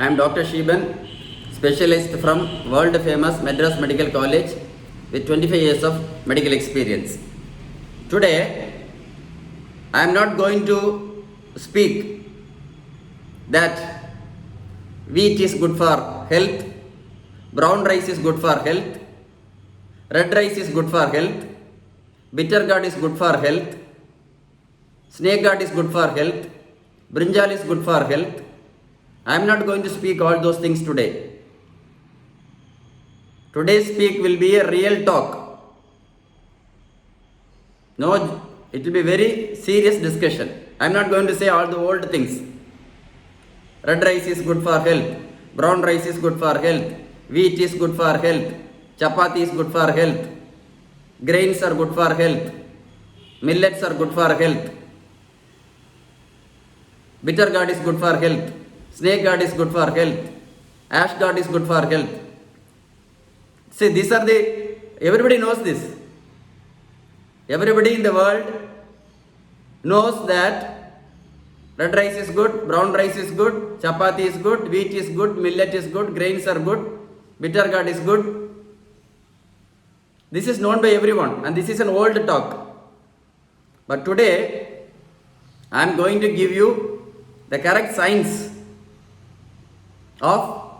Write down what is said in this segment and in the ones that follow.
I am Dr. SHEBAN, specialist from world famous Madras Medical College with 25 years of medical experience. Today, I am not going to speak that wheat is good for health, brown rice is good for health, red rice is good for health, bitter gourd is good for health, snake gourd is good for health, brinjal is good for health. I am not going to speak all those things today. Today's speak will be a real talk. No, it will be very serious discussion. I am not going to say all the old things. Red rice is good for health, brown rice is good for health, wheat is good for health, chapati is good for health, grains are good for health, millets are good for health, bitter gourd is good for health, snake gourd is good for health, ash gourd is good for health. See, these are everybody knows this. Everybody in the world knows that red rice is good, brown rice is good, chapati is good, wheat is good, millet is good, grains are good, bitter gourd is good. This is known by everyone and this is an old talk. But today, I am going to give you the correct science of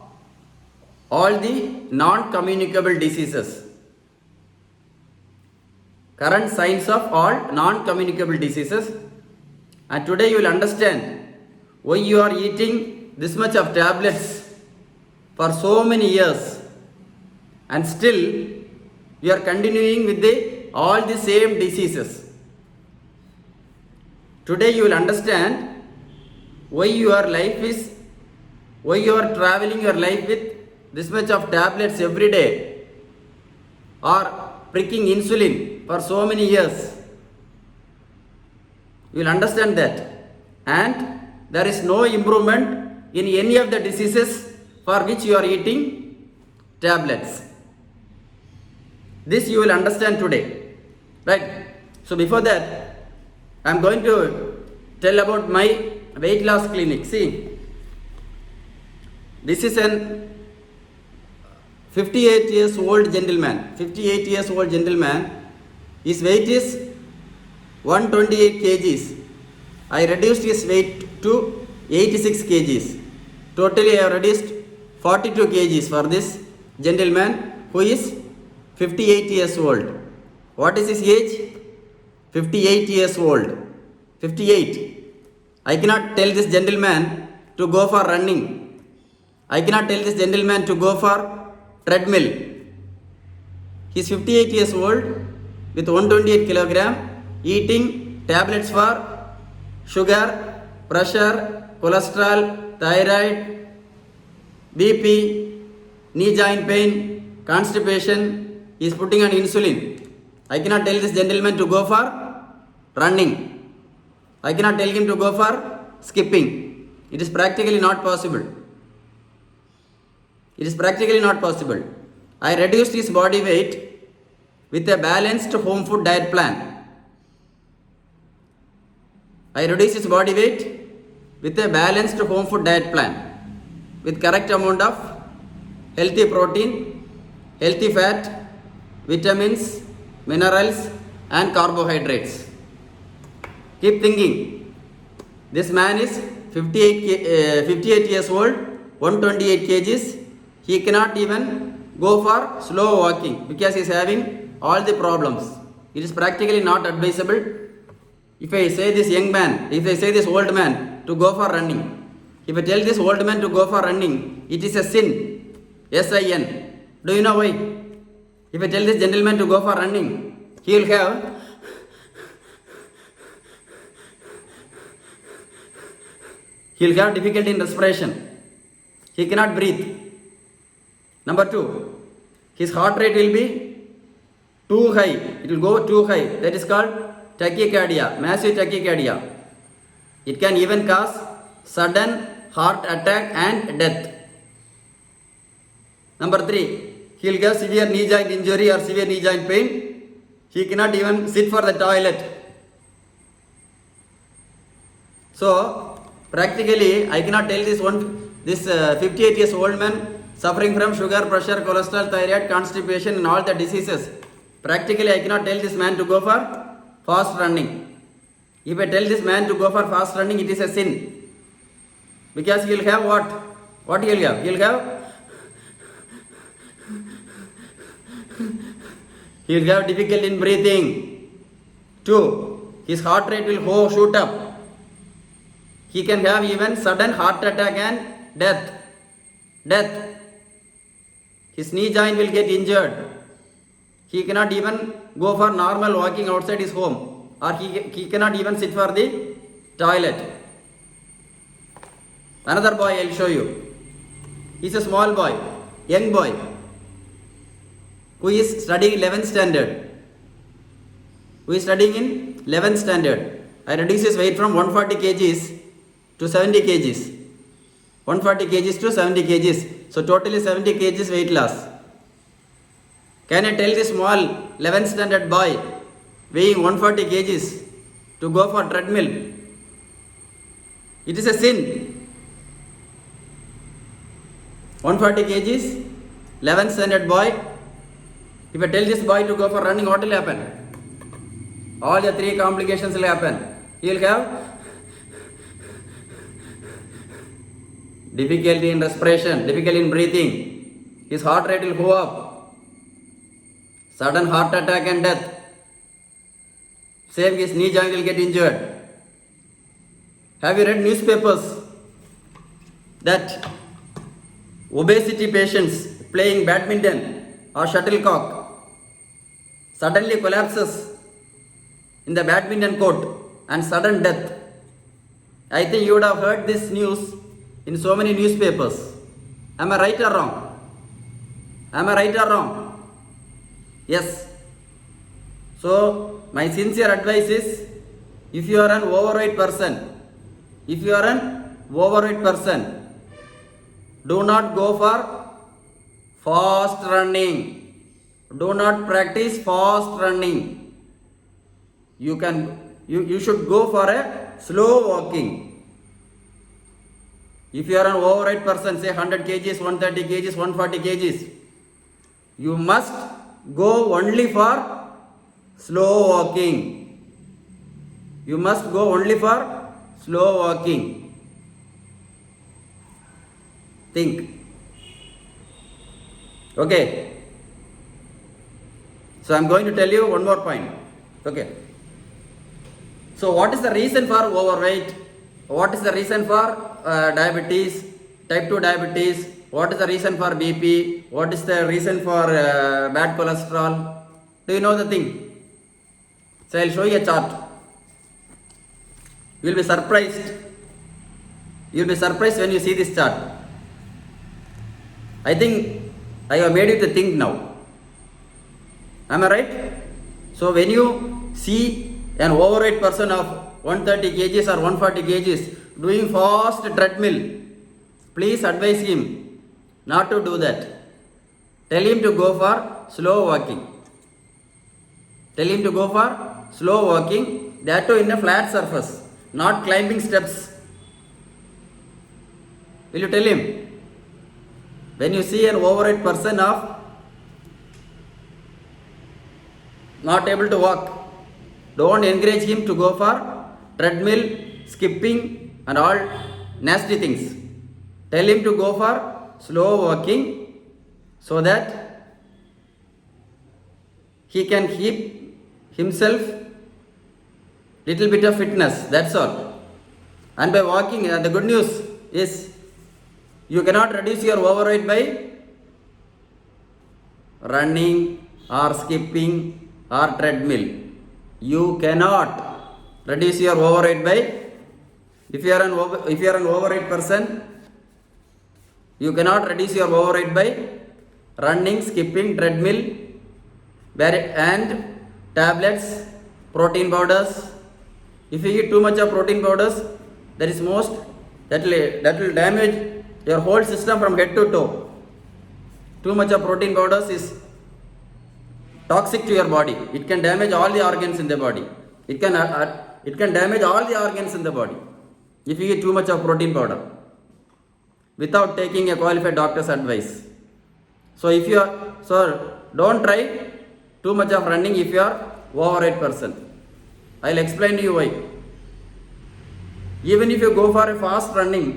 all the non-communicable diseases. Current science of all non-communicable diseases. And today you will understand why you are eating this much of tablets for so many years and still you are continuing with all the same diseases. Today you will understand why you are traveling your life with this much of tablets every day or pricking insulin for so many years. You will understand that. And there is no improvement in any of the diseases for which you are eating tablets. This you will understand today. Right? So before that, I am going to tell about my weight loss clinic. See, this is an 58 years old gentleman. 58 years old gentleman. His weight is 128 kgs. I reduced his weight to 86 kgs. Totally I have reduced 42 kgs for this gentleman who is 58 years old. What is his age? 58 years old. 58. I cannot tell this gentleman to go for running. I cannot tell this gentleman to go for treadmill. He is 58 years old with 128 kilogram, eating tablets for sugar, pressure, cholesterol, thyroid, BP, knee joint pain, constipation. He is putting on insulin. I cannot tell this gentleman to go for running. I cannot tell him to go for skipping. It is practically not possible. It is practically not possible. I reduced his body weight with a balanced home food diet plan. I reduced his body weight with a balanced home food diet plan with correct amount of healthy protein, healthy fat, vitamins, minerals and carbohydrates. Keep thinking. This man is 58 years old, 128 kgs. He cannot even go for slow walking because he is having all the problems. It is practically not advisable. If I say this young man, if I say this old man to go for running, if I tell this old man to go for running, it is a sin. S-I-N. Do you know why? If I tell this gentleman to go for running, he will have difficulty in respiration. He cannot breathe. Number 2, his heart rate will be too high. It will go too high. That is called tachycardia, massive tachycardia. It can even cause sudden heart attack and death. Number 3, he will get severe knee joint injury or severe knee joint pain. He cannot even sit for the toilet. So, practically, I cannot tell this this 58 years old man suffering from sugar, pressure, cholesterol, thyroid, constipation and all the diseases. Practically I cannot tell this man to go for fast running. If I tell this man to go for fast running, it is a sin. Because he will have what? What he will have? He will have difficulty in breathing. 2. His heart rate will shoot up. He can have even sudden heart attack and death. His knee joint will get injured. He cannot even go for normal walking outside his home, or he cannot even sit for the toilet. Another boy I will show you. He's a small boy, young boy, who is studying 11th standard. I reduce his weight from 140 kgs to 70 kgs. 140 kgs to 70 kgs. So totally 70 kgs weight loss. Can I tell this small 11th standard boy weighing 140 kgs to go for treadmill? It is a sin. 140 kgs, 11th standard boy. If I tell this boy to go for running, what will happen? All the 3 complications will happen. He will have difficulty in respiration, difficulty in breathing. His heart rate will go up. Sudden heart attack and death. Same, his knee joint will get injured. Have you read newspapers that obesity patients playing badminton or shuttlecock suddenly collapses in the badminton court and sudden death? I think you would have heard this news in so many newspapers. Am I right or wrong? Yes. So my sincere advice is, if you are an overweight person, do not go for fast running. Do not practice fast running. You should go for a slow walking. If you are an overweight person, say 100 kgs, 130 kgs, 140 kgs, you must go only for slow walking. Think. Okay. So I am going to tell you one more point. Okay. So what is the reason for overweight? What is the reason for diabetes, type 2 diabetes? What is the reason for BP? What is the reason for bad cholesterol? Do you know the thing? So I will show you a chart. You will be surprised. When you see this chart. I think I have made you to think now. Am I right? So when you see an overweight person of 130 kgs or 140 kgs doing fast treadmill, please advise him not to do that. Tell him to go for slow walking. That too in a flat surface, not climbing steps. Will you tell him? When you see an overweight person of not able to walk, don't encourage him to go for treadmill, skipping and all nasty things. Tell him to go for slow walking so that he can keep himself little bit of fitness. That's all. And by walking, the good news is you cannot reduce your overweight by running or skipping or treadmill. You cannot reduce your overweight by, if you are an overweight person, you cannot reduce your overweight by running, skipping, treadmill, and tablets, protein powders. If you eat too much of protein powders, that will damage your whole system from head to toe. Too much of protein powders is toxic to your body. It can damage all the organs in the body. It can damage all the organs in the body if you eat too much of protein powder. without taking a qualified doctor's advice. So if you are, so don't try too much of running if you are overweight person. I'll explain to you why. Even if you go for a fast running,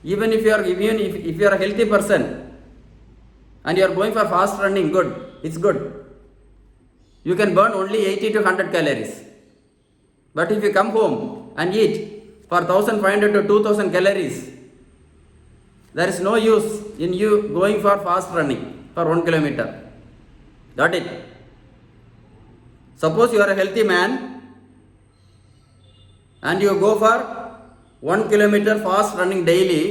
even if you are a healthy person and you are going for fast running, good, it's good. You can burn only 80 to 100 calories. But if you come home and eat for 1500 to 2000 calories, there is no use in you going for fast running for 1 kilometer. Got it? Suppose you are a healthy man and you go for 1 kilometer fast running daily,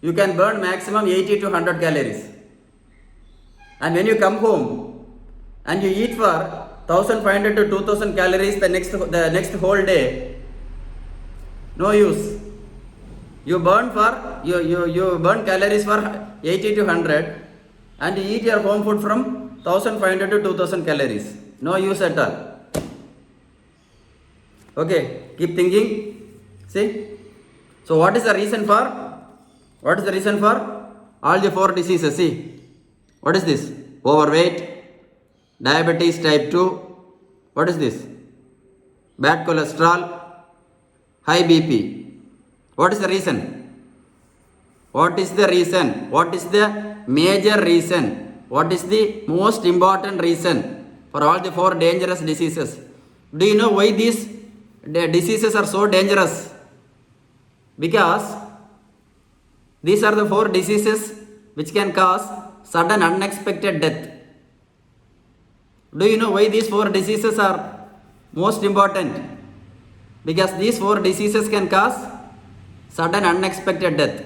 you can burn maximum 80 to 100 calories. And when you come home and you eat for 1500 to 2000 calories the next whole day, no use. You burn calories for 80 to 100 and you eat your home food from 1500 to 2000 calories. No use at all. Okay, keep thinking. See? So what is the reason for? All the 4 diseases? See? What is this? Overweight, diabetes type 2. What is this? Bad cholesterol, high BP. What is the reason? What is the reason? What is the major reason? What is the most important reason for all the 4 dangerous diseases? Do you know why these diseases are so dangerous? Because these are the 4 diseases which can cause sudden unexpected death. Do you know why these 4 diseases are most important? Because these 4 diseases can cause sudden unexpected death.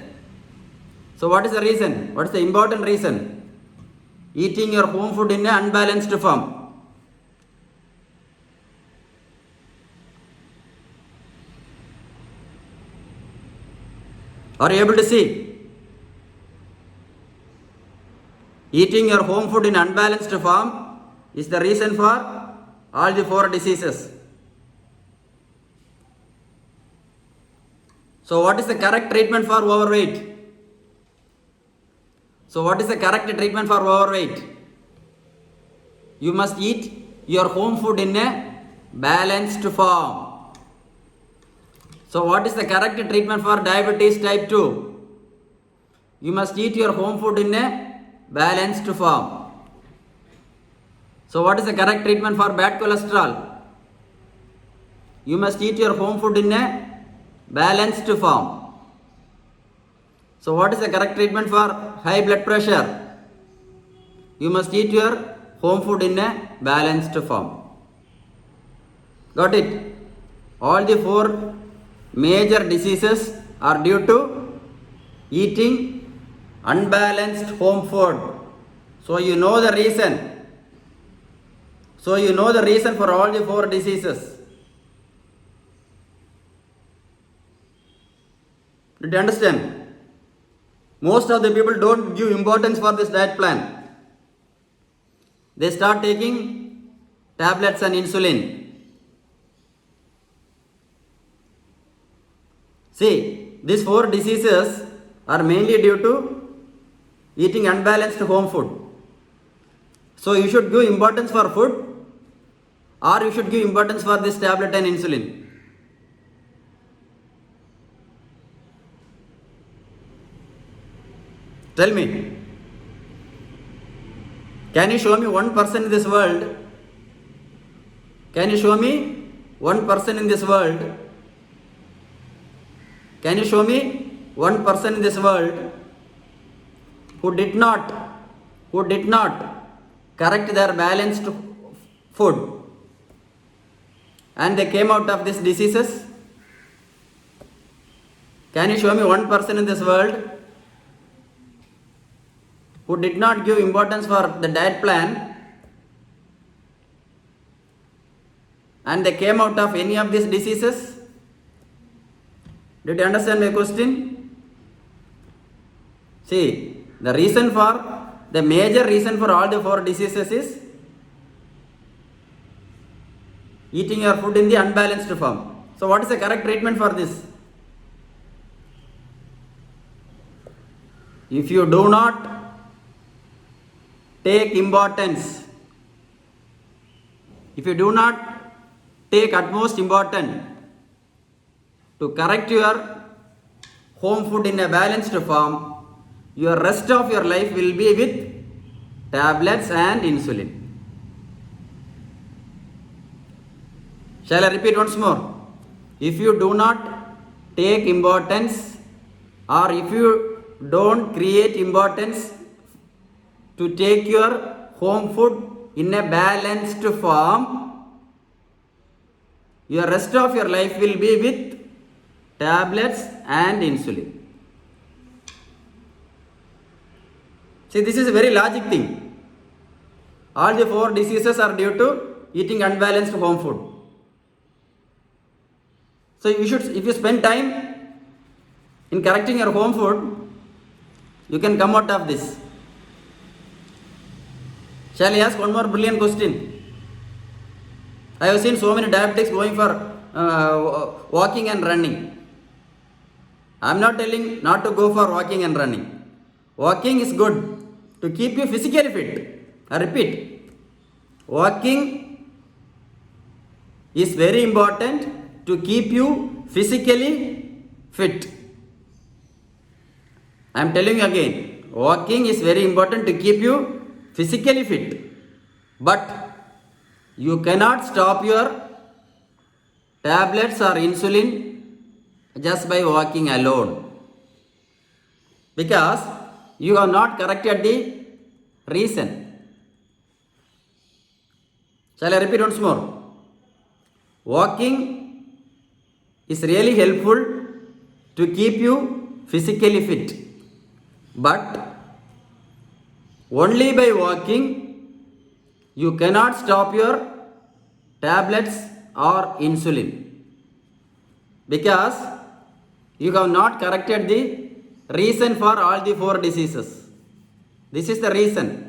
So what is the reason? What is the important reason? Eating your home food in an unbalanced form. Are you able to see? Eating your home food in unbalanced form is the reason for all the 4 diseases. So what is the correct treatment for overweight? You must eat your home food in a balanced form. So what is the correct treatment for diabetes type 2? You must eat your home food in a balanced form. So what is the correct treatment for bad cholesterol? You must eat your home food in a balanced form. So what is the correct treatment for high blood pressure? You must eat your home food in a balanced form. Got it? All the 4 major diseases are due to eating unbalanced home food. So you know the reason. For all the 4 diseases. Did you understand? Most of the people don't give importance for this diet plan. They start taking tablets and insulin. See, these 4 diseases are mainly due to eating unbalanced home food. So you should give importance for food, or you should give importance for this tablet and insulin. Tell me, can you show me one person in this world? Can you show me one person in this world? Can you show me one person in this world who did not correct their balanced food and they came out of these diseases? Can you show me one person in this world who did not give importance for the diet plan and they came out of any of these diseases? Did you understand my question? See, the major reason for all the 4 diseases is eating your food in the unbalanced form. So what is the correct treatment for this? if you do not take importance, if you do not take utmost importance to correct your home food in a balanced form, your rest of your life will be with tablets and insulin. Shall I repeat once more? If you do not take importance, or if you don't create importance to take your home food in a balanced form, your rest of your life will be with tablets and insulin. See, this is a very logic thing. All the 4 diseases are due to eating unbalanced home food. So you should, if you spend time in correcting your home food, you can come out of this. Shall I ask one more brilliant question? I have seen so many diabetics going for walking and running. I am not telling not to go for walking and running. Walking is good to keep you physically fit. I repeat, walking is very important to keep you physically fit. I am telling you again, walking is very important to keep you physically fit. But you cannot stop your tablets or insulin just by walking alone, because you have not corrected the reason. Shall I repeat once more? Walking is really helpful to keep you physically fit, but only by walking you cannot stop your tablets or insulin, because you have not corrected the reason for all the 4 diseases. This is the reason.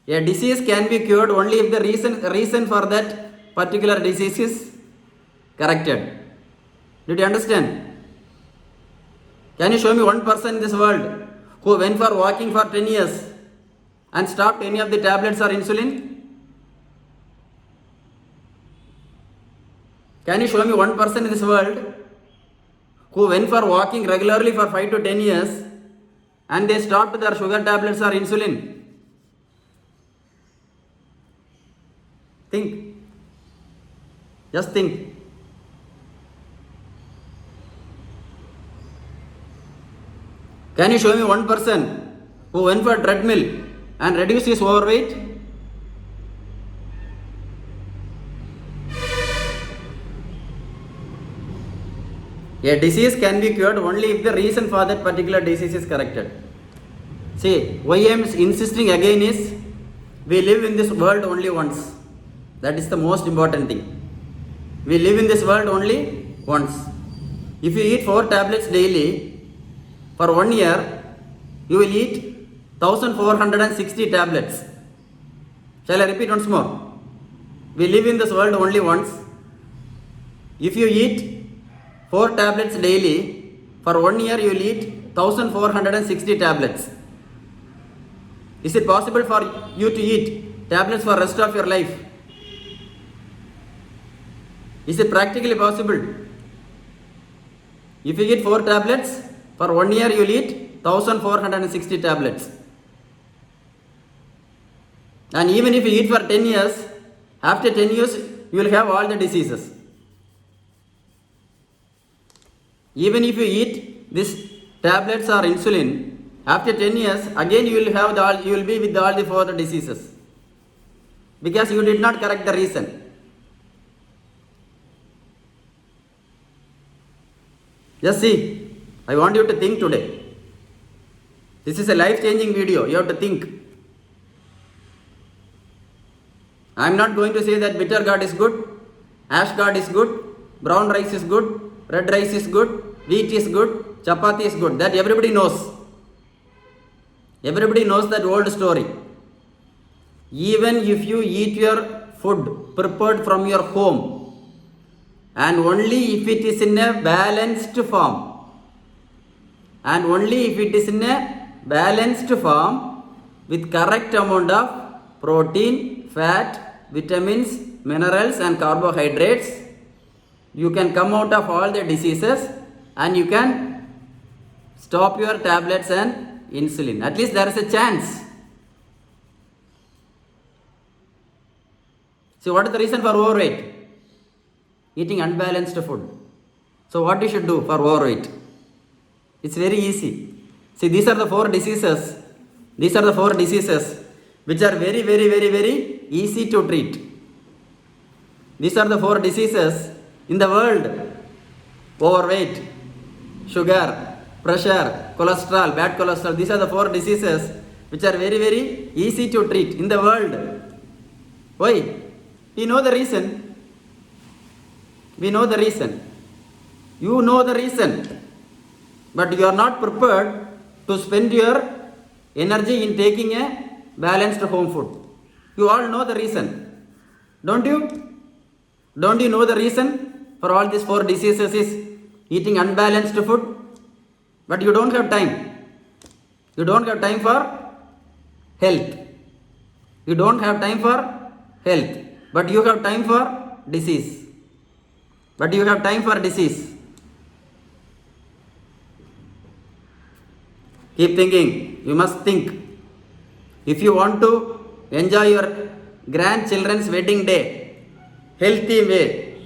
A disease can be cured only if the reason for that particular disease is corrected. Did you understand? Can you show me one person in this world who went for walking for 10 years and stopped any of the tablets or insulin? Can you show me one person in this world who went for walking regularly for 5 to 10 years and they stopped their sugar tablets or insulin? Think. Just think. Can you show me one person who went for treadmill and reduced his overweight? A disease can be cured only if the reason for that particular disease is corrected. See, why I am insisting again is, we live in this world only once. That is the most important thing. We live in this world only once. If you eat 4 tablets daily, for 1 year, you will eat 1460 tablets. Shall I repeat once more? We live in this world only once. If you eat 4 tablets daily, for 1 year you will eat 1460 tablets. Is it possible for you to eat tablets for the rest of your life? Is it practically possible? If you eat 4 tablets, for 1 year you will eat 1460 tablets. And even if you eat for 10 years, after 10 years you will have all the diseases. Even if you eat these tablets or insulin, after 10 years, again you will be with all the 4 diseases, because you did not correct the reason. Just see, I want you to think today. This is a life-changing video. You have to think. I am not going to say that bitter gourd is good, ash gourd is good, brown rice is good, red rice is good, wheat is good, chapati is good. That everybody knows. Everybody knows that old story. Even if you eat your food prepared from your home, and only if it is in a balanced form, and only if it is in a balanced form with correct amount of protein, fat, vitamins, minerals and carbohydrates, you can come out of all the diseases and you can stop your tablets and insulin. At least there is a chance. So what is the reason for overweight? Eating unbalanced food. So what you should do for overweight? It's very easy. See, these are the four diseases. These are the four diseases which are very, very, very, very easy to treat. These are the four diseases in the world. Overweight, sugar, pressure, cholesterol, bad cholesterol. These are the four diseases which are very, very easy to treat in the world. Why? We know the reason. We know the reason. You know the reason. But you are not prepared to spend your energy in taking a balanced home food. You all know the reason. Don't you? Don't you know the reason for all these four diseases is eating unbalanced food? But you don't have time. You don't have time for health. You don't have time for health. But you have time for disease. But you have time for disease. Keep thinking. You must think. If you want to enjoy your grandchildren's wedding day, healthy way.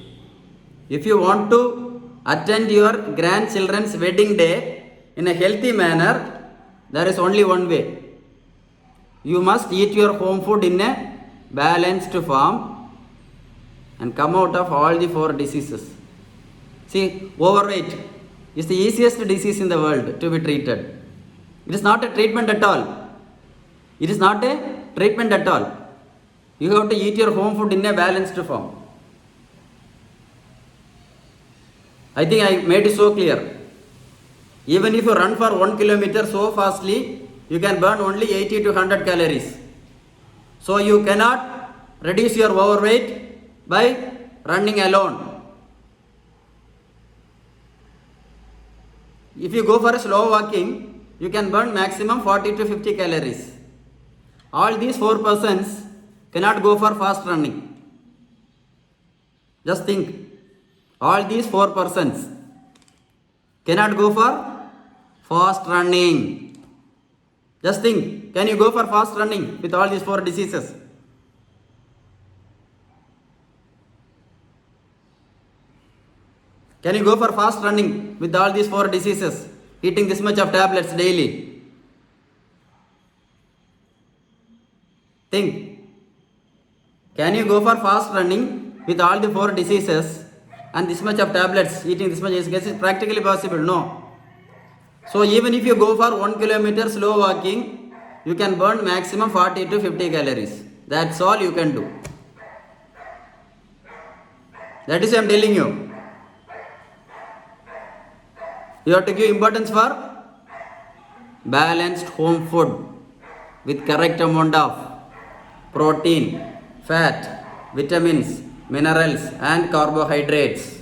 If you want to attend your grandchildren's wedding day in a healthy manner, there is only one way. You must eat your home food in a balanced form and come out of all the four diseases. See, overweight is the easiest disease in the world to be treated. It is not a treatment at all. It is not a treatment at all. You have to eat your home food in a balanced form. I think I made it so clear. Even if you run for 1 kilometer so fastly, you can burn only 80 to 100 calories. So you cannot reduce your overweight by running alone. If you go for a slow walking, you can burn maximum 40 to 50 calories. All these four persons cannot go for fast running. Just think. All these four persons cannot go for fast running. Just think. Can you go for fast running with all these four diseases? Can you go for fast running with all these four diseases, eating this much of tablets daily? Think. Can you go for fast running with all the four diseases and this much of tablets, eating this much? Is it practically possible? No. So even if you go for 1 kilometer slow walking, you can burn maximum 40 to 50 calories. That's all you can do. That is what I am telling you. You have to give importance for balanced home food with correct amount of protein, fat, vitamins, minerals and carbohydrates.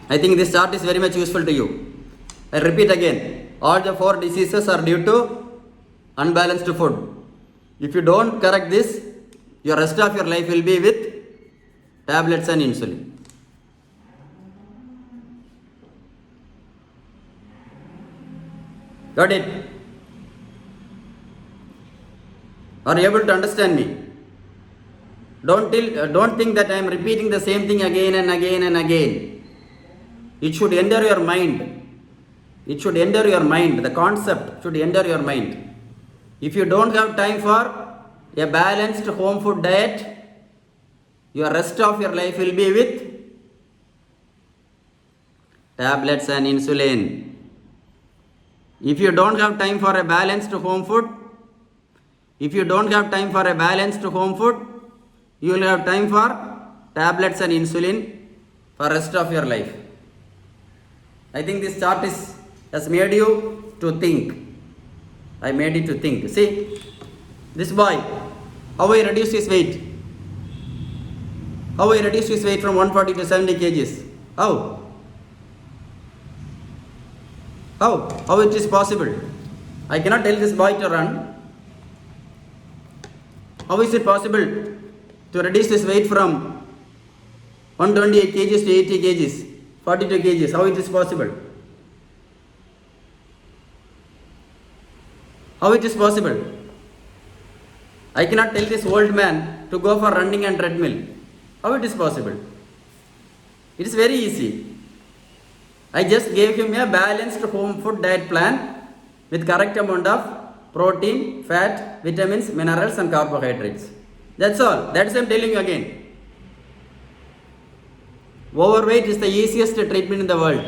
I think this chart is very much useful to you. I repeat again, all the four diseases are due to unbalanced food. If you don't correct this, your rest of your life will be with tablets and insulin. Got it? Are you able to understand me? Don't think that I am repeating the same thing again and again and again. It should enter your mind. It should enter your mind. The concept should enter your mind. If you don't have time for a balanced home food diet, your rest of your life will be with tablets and insulin. If you don't have time for a balanced home food, you will have time for tablets and insulin for rest of your life. I think this chart has made you to think. I made you to think. See, this boy, how he reduced his weight? How he reduced his weight from 140 to 70 kgs? How? How? How it is possible? I cannot tell this boy to run. How is it possible to reduce this weight from 128 kgs to 80 kgs, 42 kgs? How it is possible? How it is possible? I cannot tell this old man to go for running and treadmill. How it is possible? It is very easy. I just gave him a balanced home food diet plan with correct amount of protein, fat, vitamins, minerals and carbohydrates. That's all. That's I'm telling you again. Overweight is the easiest treatment in the world.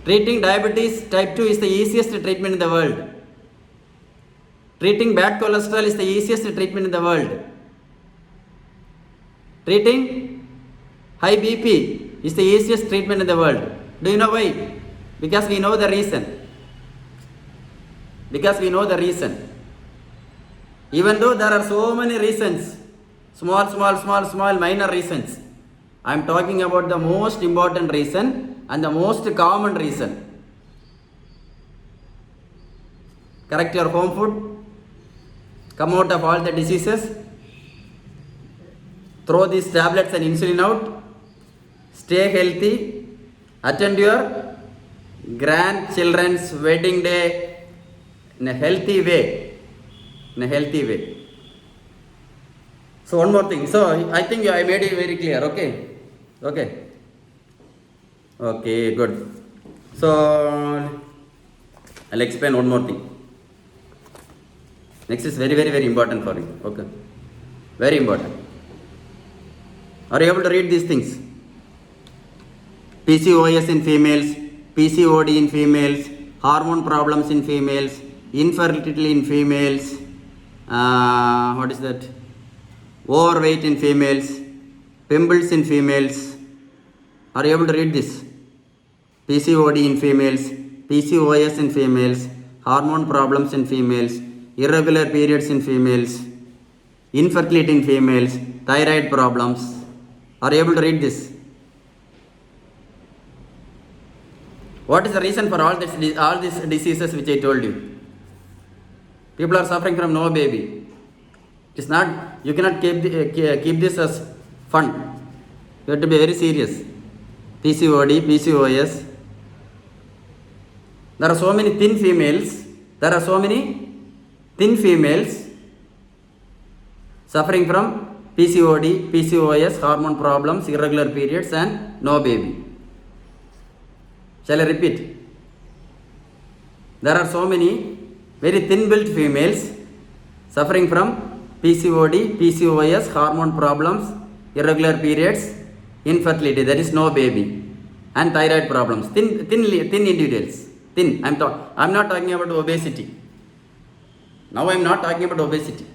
Treating diabetes type 2 is the easiest treatment in the world. Treating bad cholesterol is the easiest treatment in the world. Treating high BP is the easiest treatment in the world. Do you know why? Because we know the reason. Because we know the reason. Even though there are so many reasons, small minor reasons, I am talking about the most important reason and the most common reason. Correct your home food, come out of all the diseases, throw these tablets and insulin out, stay healthy, attend your grandchildren's wedding day in a healthy way. In a healthy way. So one more thing. So I think I made it very clear. Okay, good. So I'll explain one more thing. Next is very important for you. Okay, very important. Are you able to read these things? PCOS in females, PCOD in females, hormone problems in females, infertility in females, what is that? Overweight in females, pimples in females. Are you able to read this? PCOD in females, PCOS in females, hormone problems in females, irregular periods in females, infertility in females, thyroid problems. Are you able to read this? What is the reason for all these diseases which I told you? People are suffering from no baby. It's not. You cannot keep this as fun. You have to be very serious. PCOD, PCOS. There are so many thin females suffering from PCOD, PCOS, hormone problems, irregular periods and no baby. Shall I repeat? There are so many very thin-built females suffering from PCOD, PCOS, hormone problems, irregular periods, infertility, there is no baby, and thyroid problems. Thin individuals. Thin. I'm not talking about obesity. Now I'm not talking about obesity.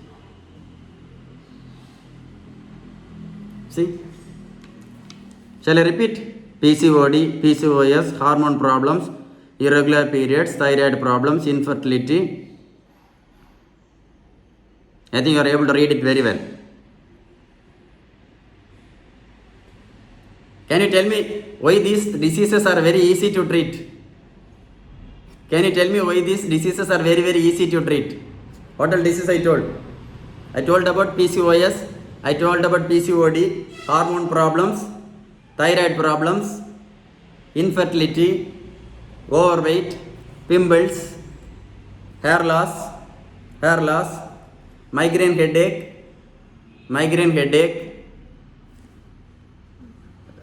See? Shall I repeat? PCOD, PCOS, hormone problems, irregular periods, thyroid problems, infertility. I think you are able to read it very well. Can you tell me why these diseases are very easy to treat? Can you tell me why these diseases are very easy to treat? What all diseases I told? I told about PCOS, I told about PCOD, hormone problems, thyroid problems, infertility, overweight, pimples, hair loss, migraine headache,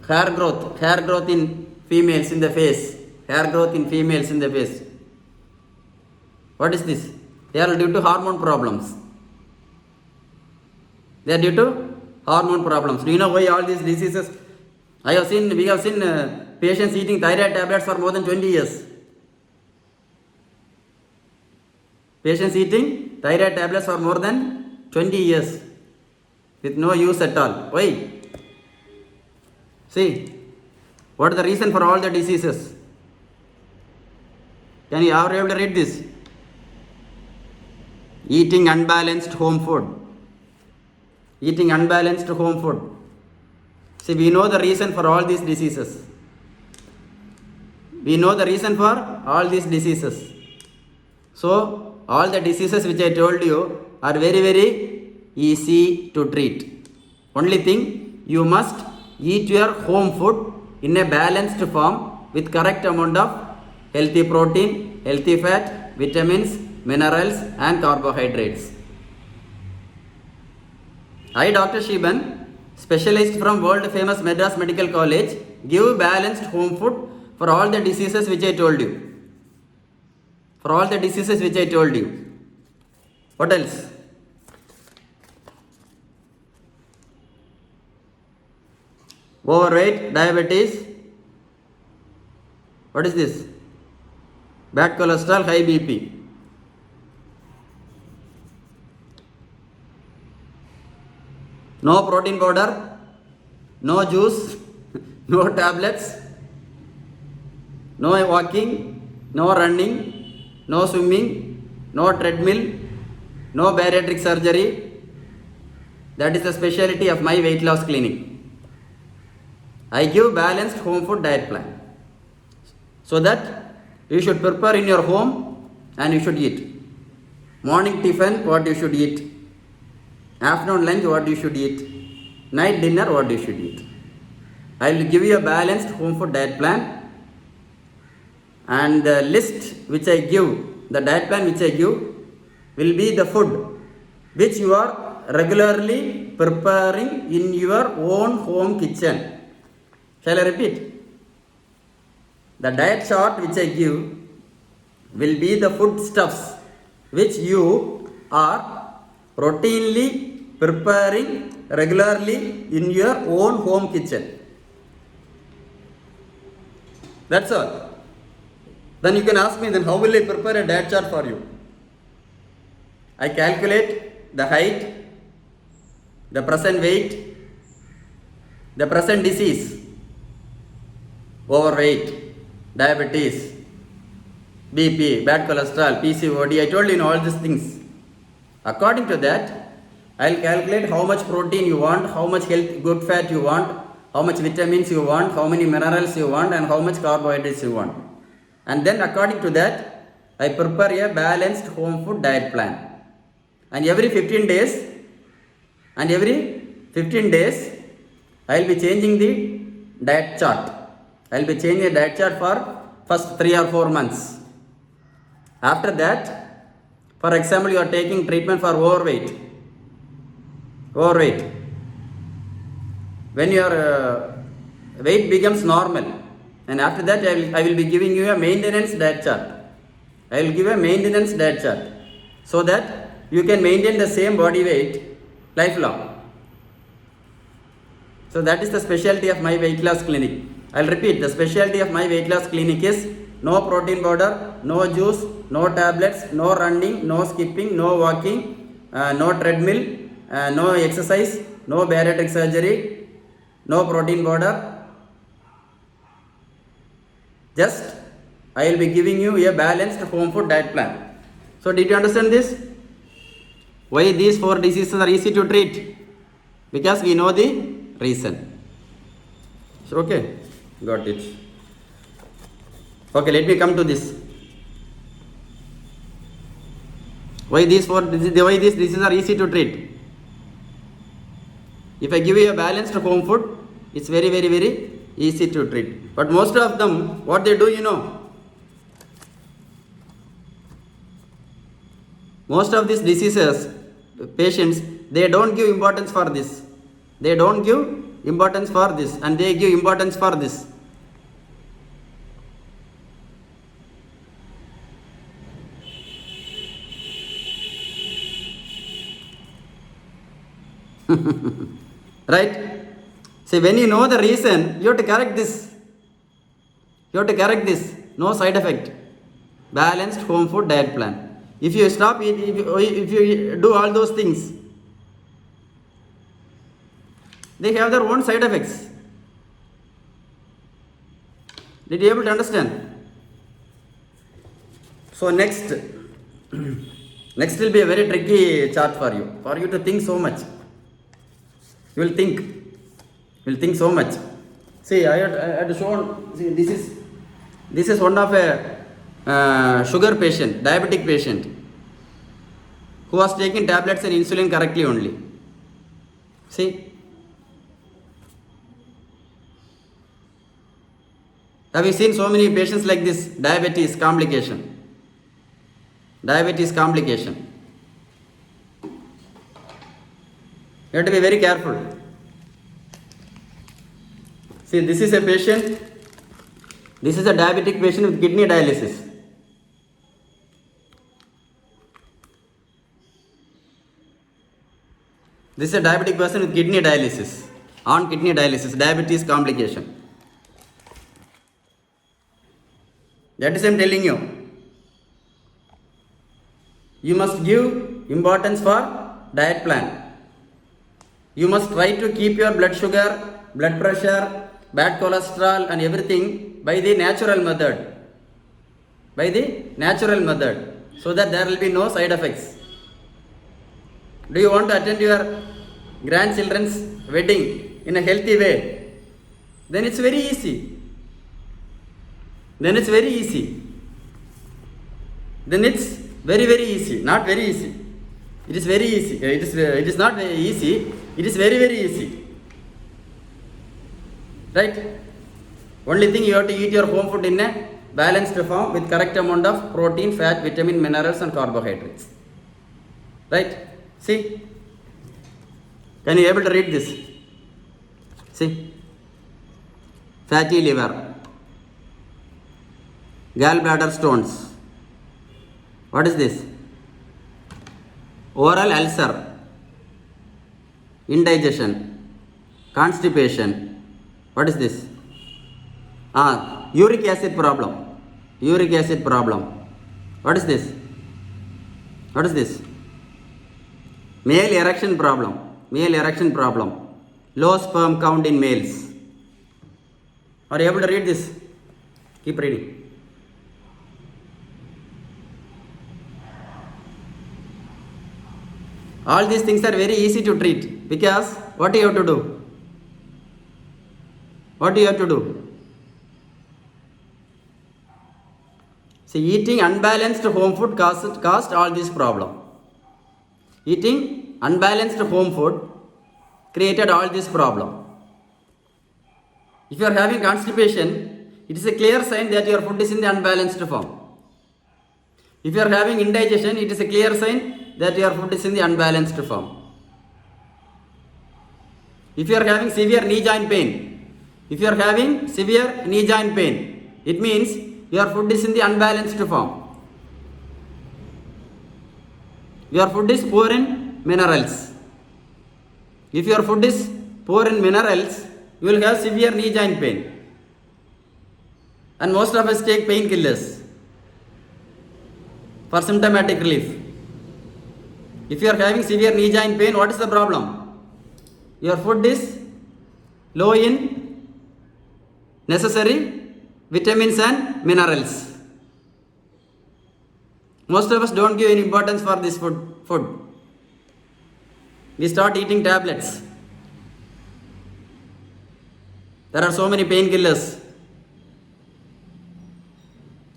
hair growth in females in the face, What is this? They are due to hormone problems. Do you know why all these diseases? We have seen patients eating thyroid tablets for more than 20 years. Patients eating thyroid tablets for more than 20 years with no use at all. Why? See, what is the reason for all the diseases? Are you able to read this? Eating unbalanced home food. See, we know the reason for all these diseases. we know the reason for all these diseases. So all the diseases which I told you are very very easy to treat. Only thing, you must eat your home food in a balanced form with correct amount of healthy protein, healthy fat, vitamins, minerals and carbohydrates. I, Dr. SHEBAN, specialized from world famous Madras Medical College, give balanced home food for all the diseases which I told you. For all the diseases which I told you. What else? Overweight, diabetes. What is this? Bad cholesterol, high BP. No protein powder, no juice, no tablets, no walking, no running, no swimming, no treadmill, no bariatric surgery. That is the specialty of my weight loss clinic. I give balanced home food diet plan, so that you should prepare in your home and you should eat. Morning tiffin, what you should eat. Afternoon lunch, what you should eat. Night dinner, what you should eat. I will give you a balanced home food diet plan, and the list which I give, the diet plan which I give, will be the food which you are regularly preparing in your own home kitchen. Shall I repeat? The diet chart which I give will be the foodstuffs which you are routinely preparing regularly in your own home kitchen. That's all. Then you can ask me, then how will I prepare a diet chart for you? I calculate the height, the present weight, the present disease, overweight, diabetes, BP, bad cholesterol, PCOD. I told you all these things. According to that, I will calculate how much protein you want, how much health, good fat you want, how much vitamins you want, how many minerals you want, and how much carbohydrates you want. And then according to that, I prepare a balanced home food diet plan. And every 15 days, I will be changing the diet chart. I will be changing the diet chart for first 3 or 4 months. After that, for example, you are taking treatment for overweight. When your weight becomes normal, and after that I will be giving you a maintenance diet chart. I will give a maintenance diet chart, so that you can maintain the same body weight lifelong. So that is the specialty of my weight loss clinic. I will repeat, the specialty of my weight loss clinic is no protein powder, no juice, no tablets, no running, no skipping, no walking, no treadmill, no exercise, no bariatric surgery, no protein powder. Just I will be giving you a balanced home food diet plan. So did you understand this? Why these 4 diseases are easy to treat? Because we know the reason. So, okay, got it. Okay, let me come to this. Why these diseases are easy to treat? If I give you a balanced home food, it's very very very easy to treat. But most of them, what they do, most of these diseases, patients, they don't give importance for this. They don't give importance for this, and they give importance for this. Right? See, when you know the reason, you have to correct this. No side effect. Balanced home food diet plan. If you stop eating, if you do all those things, they have their own side effects. Did you able to understand? So next will be a very tricky chart for you to think so much. You will think so much. See, I had shown. See, this is This is one of a sugar patient, diabetic patient, who was taking tablets and insulin correctly only. See? Have you seen so many patients like this? Diabetes complication. Diabetes complication. You have to be very careful. See, this is a patient. This is a diabetic patient with kidney dialysis. This is a diabetic person with kidney dialysis. On kidney dialysis, diabetes complication. That is I am telling you. You must give importance for diet plan. You must try to keep your blood sugar, blood pressure, bad cholesterol and everything by the natural method. By the natural method. So that there will be no side effects. Do you want to attend your grandchildren's wedding in a healthy way? Then it's very easy. Then it's very easy. Then it's very, very easy. Not very easy. It is very easy. It is not very easy. It is very, very easy. Right? Only thing you have to eat your home food in a balanced form with correct amount of protein, fat, vitamin, minerals and carbohydrates. Right? See? Can you able to read this? See? Fatty liver. Gallbladder stones. What is this? Oral ulcer. Indigestion. Constipation. What is this? Uric acid problem. Uric acid problem. What is this? What is this? Male erection problem. Male erection problem. Low sperm count in males. Are you able to read this? Keep reading. All these things are very easy to treat because what do you have to do? What do you have to do? See, eating unbalanced home food caused all this problem. Eating unbalanced home food created all this problem. If you are having constipation, it is a clear sign that your food is in the unbalanced form. If you are having indigestion, it is a clear sign that your food is in the unbalanced form. If you are having severe knee joint pain, it means your food is in the unbalanced form. Your food is poor in minerals. If your food is poor in minerals, you will have severe knee joint pain. And most of us take painkillers for symptomatic relief. If you are having severe knee joint pain, what is the problem? Your food is low in necessary vitamins and minerals. Most of us don't give any importance for this food. We start eating tablets. There are so many painkillers.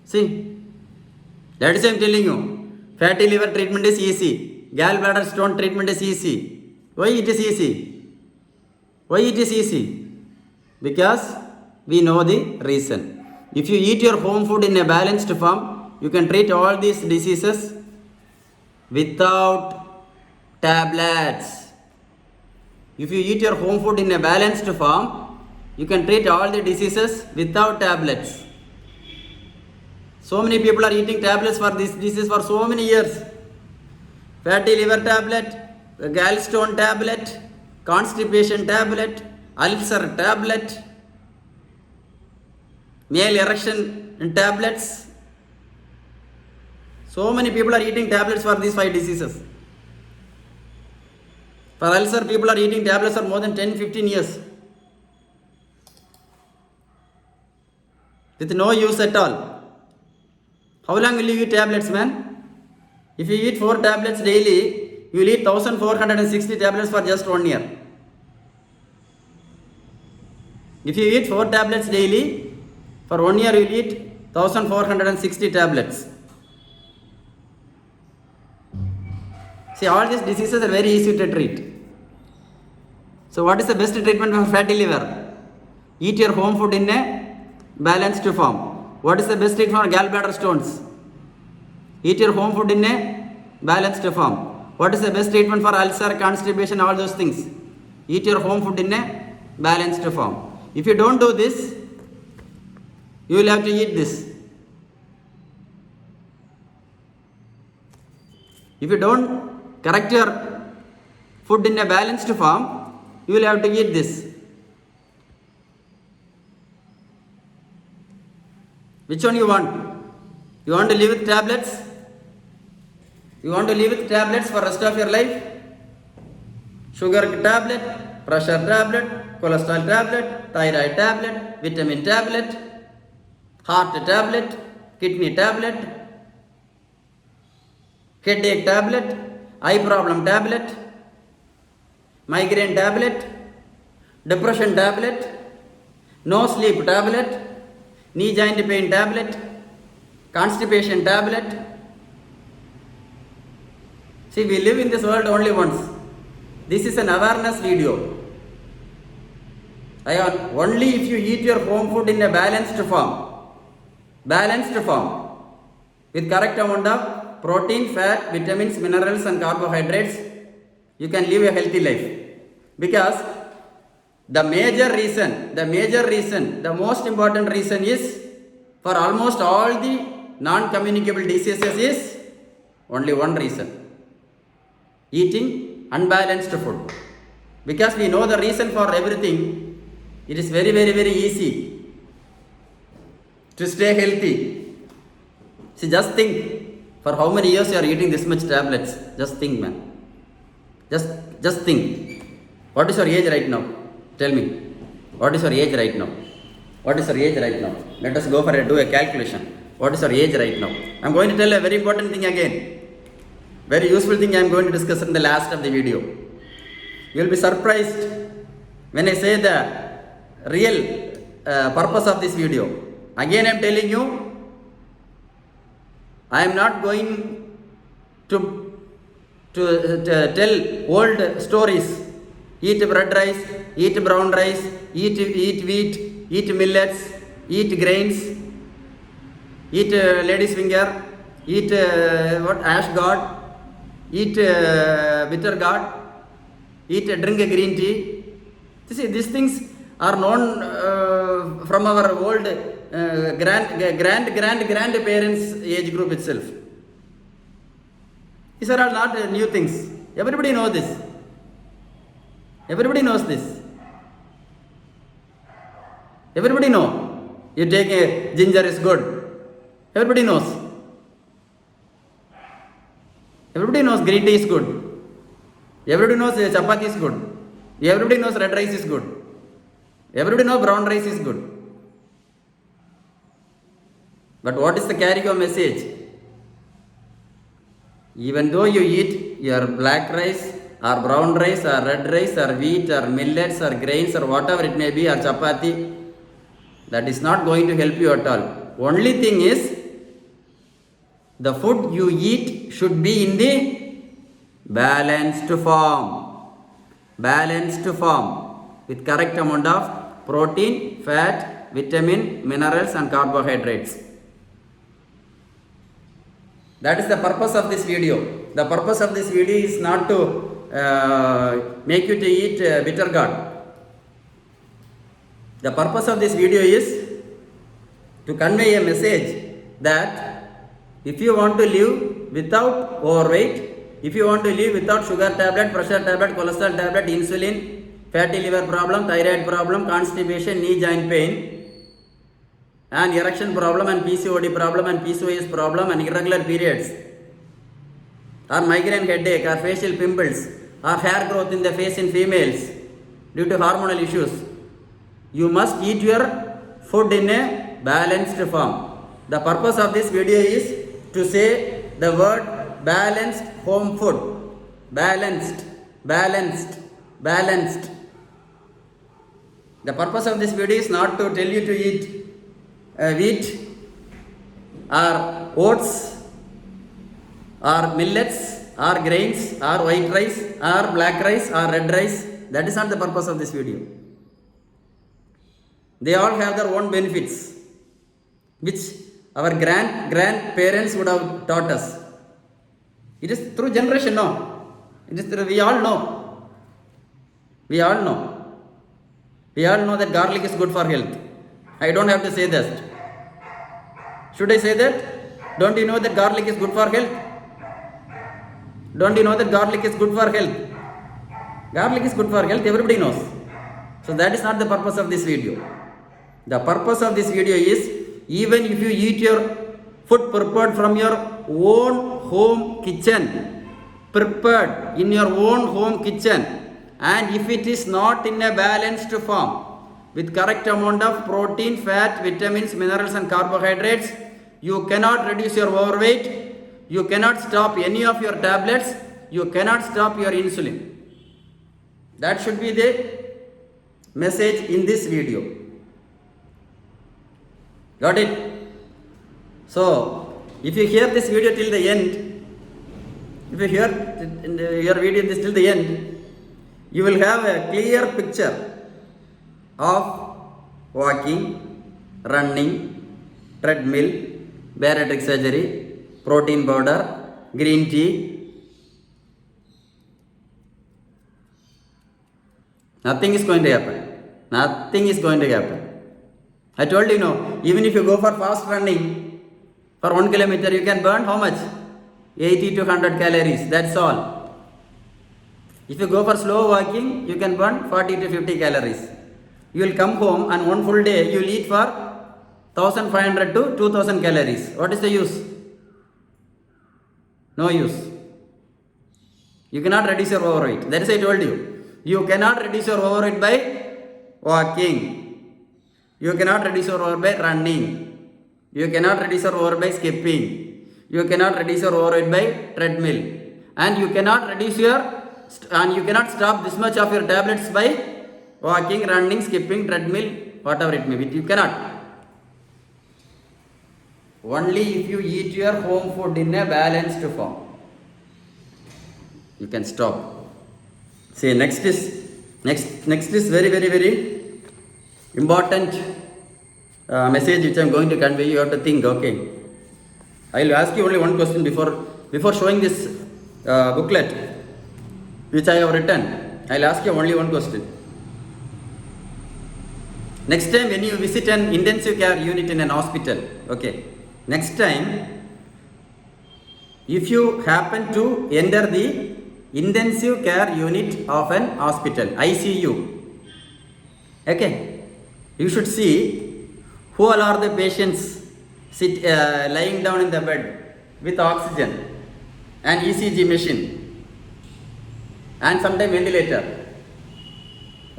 See, that is I am telling you. Fatty liver treatment is easy. Gallbladder stone treatment is easy. Why it is easy? Why it is easy? Because we know the reason. If you eat your home food in a balanced form, you can treat all these diseases without tablets. If you eat your home food in a balanced form, you can treat all the diseases without tablets. So many people are eating tablets for this disease for so many years. Fatty liver tablet, gallstone tablet, constipation tablet, ulcer tablet, male erection tablets. So many people are eating tablets for these 5 diseases. For ulcer, people are eating tablets for more than 10-15 years. With no use at all. How long will you eat tablets, man? If you eat 4 tablets daily, you will eat 1460 tablets for just 1 year. If you eat 4 tablets daily, for 1 year you will eat 1460 tablets. See, all these diseases are very easy to treat. So what is the best treatment for fatty liver? Eat your home food in a balanced form. What is the best treatment for gallbladder stones? Eat your home food in a balanced form. What is the best treatment for ulcer, constipation, all those things? Eat your home food in a balanced form. If you don't do this, you will have to eat this. If you don't correct your food in a balanced form, you will have to eat this. Which one you want? You want to live with tablets? You want to live with tablets for rest of your life? Sugar tablet, pressure tablet, cholesterol tablet, thyroid tablet, vitamin tablet, heart tablet, kidney tablet, headache tablet, eye problem tablet, migraine tablet, depression tablet, no sleep tablet, knee joint pain tablet, constipation tablet. See, we live in this world only once. This is an awareness video. Only if you eat your home food in a balanced form, with correct amount of protein, fat, vitamins, minerals and carbohydrates, you can live a healthy life. Because the most important reason is, for almost all the non-communicable diseases is only one reason: eating unbalanced food. Because we know the reason for everything, it is very, very, very easy to stay healthy. See, just think, for how many years you are eating this much tablets? Just think, man. Just think. What is your age right now? Tell me. What is your age right now? What is your age right now? Let us go do a calculation. What is your age right now? I am going to tell a very important thing again. Very useful thing I am going to discuss in the last of the video. You will be surprised when I say the real purpose of this video. Again I am telling you, I am not going to tell old stories. Eat bread rice, eat brown rice, eat wheat, eat millets, eat grains, eat lady's finger, eat ash god, eat bitter gourd, drink a green tea. See, these things are known from our old grandparents' age group itself. These are all not new things. Everybody knows this. Everybody knows this. Everybody know. You take a ginger is good. Everybody knows. Everybody knows green tea is good. Everybody knows chapati is good. Everybody knows red rice is good. Everybody knows brown rice is good. But what is the carry of message? Even though you eat your black rice or brown rice or red rice or wheat or millets or grains or whatever it may be, or chapati, that is not going to help you at all. Only thing is, the food you eat should be in the balanced form, with correct amount of protein, fat, vitamin, minerals and carbohydrates. That is the purpose of this video. The purpose of this video is not to make you to eat bitter gourd. The purpose of this video is to convey a message that if you want to live without overweight, if you want to live without sugar tablet, pressure tablet, cholesterol tablet, insulin, fatty liver problem, thyroid problem, constipation, knee joint pain, and erection problem and PCOD problem and PCOS problem and irregular periods, or migraine headache or facial pimples or hair growth in the face in females due to hormonal issues, you must eat your food in a balanced form. The purpose of this video is to say the word balanced home food. Balanced. The purpose of this video is not to tell you to eat wheat, or oats, or millets, or grains, or white rice, or black rice, or red rice. That is not the purpose of this video. They all have their own benefits, which our grandparents would have taught us. It is through generation, no. It is through, we all know. We all know. We all know that garlic is good for health. I don't have to say that. Should I say that? Don't you know that garlic is good for health? Don't you know that garlic is good for health? Garlic is good for health, everybody knows. So that is not the purpose of this video. The purpose of this video is, even if you eat your food prepared from your own home kitchen, prepared in your own home kitchen, and if it is not in a balanced form, with correct amount of protein, fat, vitamins, minerals and carbohydrates, you cannot reduce your overweight, you cannot stop any of your tablets, you cannot stop your insulin. That should be the message in this video. Got it? So, if you hear this video till the end, if you hear your video this till the end, you will have a clear picture of walking, running, treadmill, bariatric surgery, protein powder, green tea. Nothing is going to happen. Nothing is going to happen. I told you, even if you go for fast running, for 1 kilometer, you can burn how much? 80 to 100 calories, that's all. If you go for slow walking, you can burn 40 to 50 calories. You will come home and one full day, you will eat for 1500 to 2000 calories. What is the use? No use. You cannot reduce your overweight. That is I told you. You cannot reduce your overweight by walking. You cannot reduce your overweight by running. You cannot reduce your overweight by skipping. You cannot reduce your overweight by treadmill. And you cannot stop this much of your tablets by walking, running, skipping, treadmill, whatever it may be. You cannot. Only if you eat your home food in a balanced form, you can stop. See, next is very, very, very important message which I am going to convey. You have to think. Okay, I will ask you only one question before showing this booklet which I have written. I will ask you only one question. Next time when you visit an intensive care unit in an hospital, okay, next time if you happen to enter the intensive care unit of an hospital, ICU, okay, you should see who all are the patients lying down in the bed with oxygen and ECG machine and sometimes ventilator.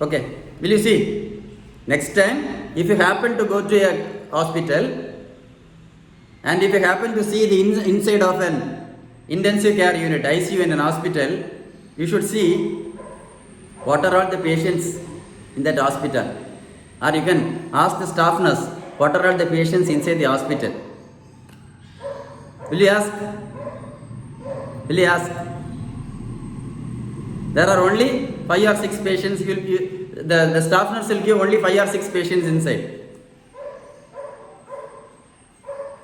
Okay, will you see? Next time, if you happen to go to a hospital and if you happen to see the inside of an intensive care unit, ICU in an hospital, you should see what are all the patients in that hospital. Or you can ask the staff nurse, what are all the patients inside the hospital? Will you ask? Will you ask? There are only 5 or 6 patients. The staff nurse will give only 5 or 6 patients inside.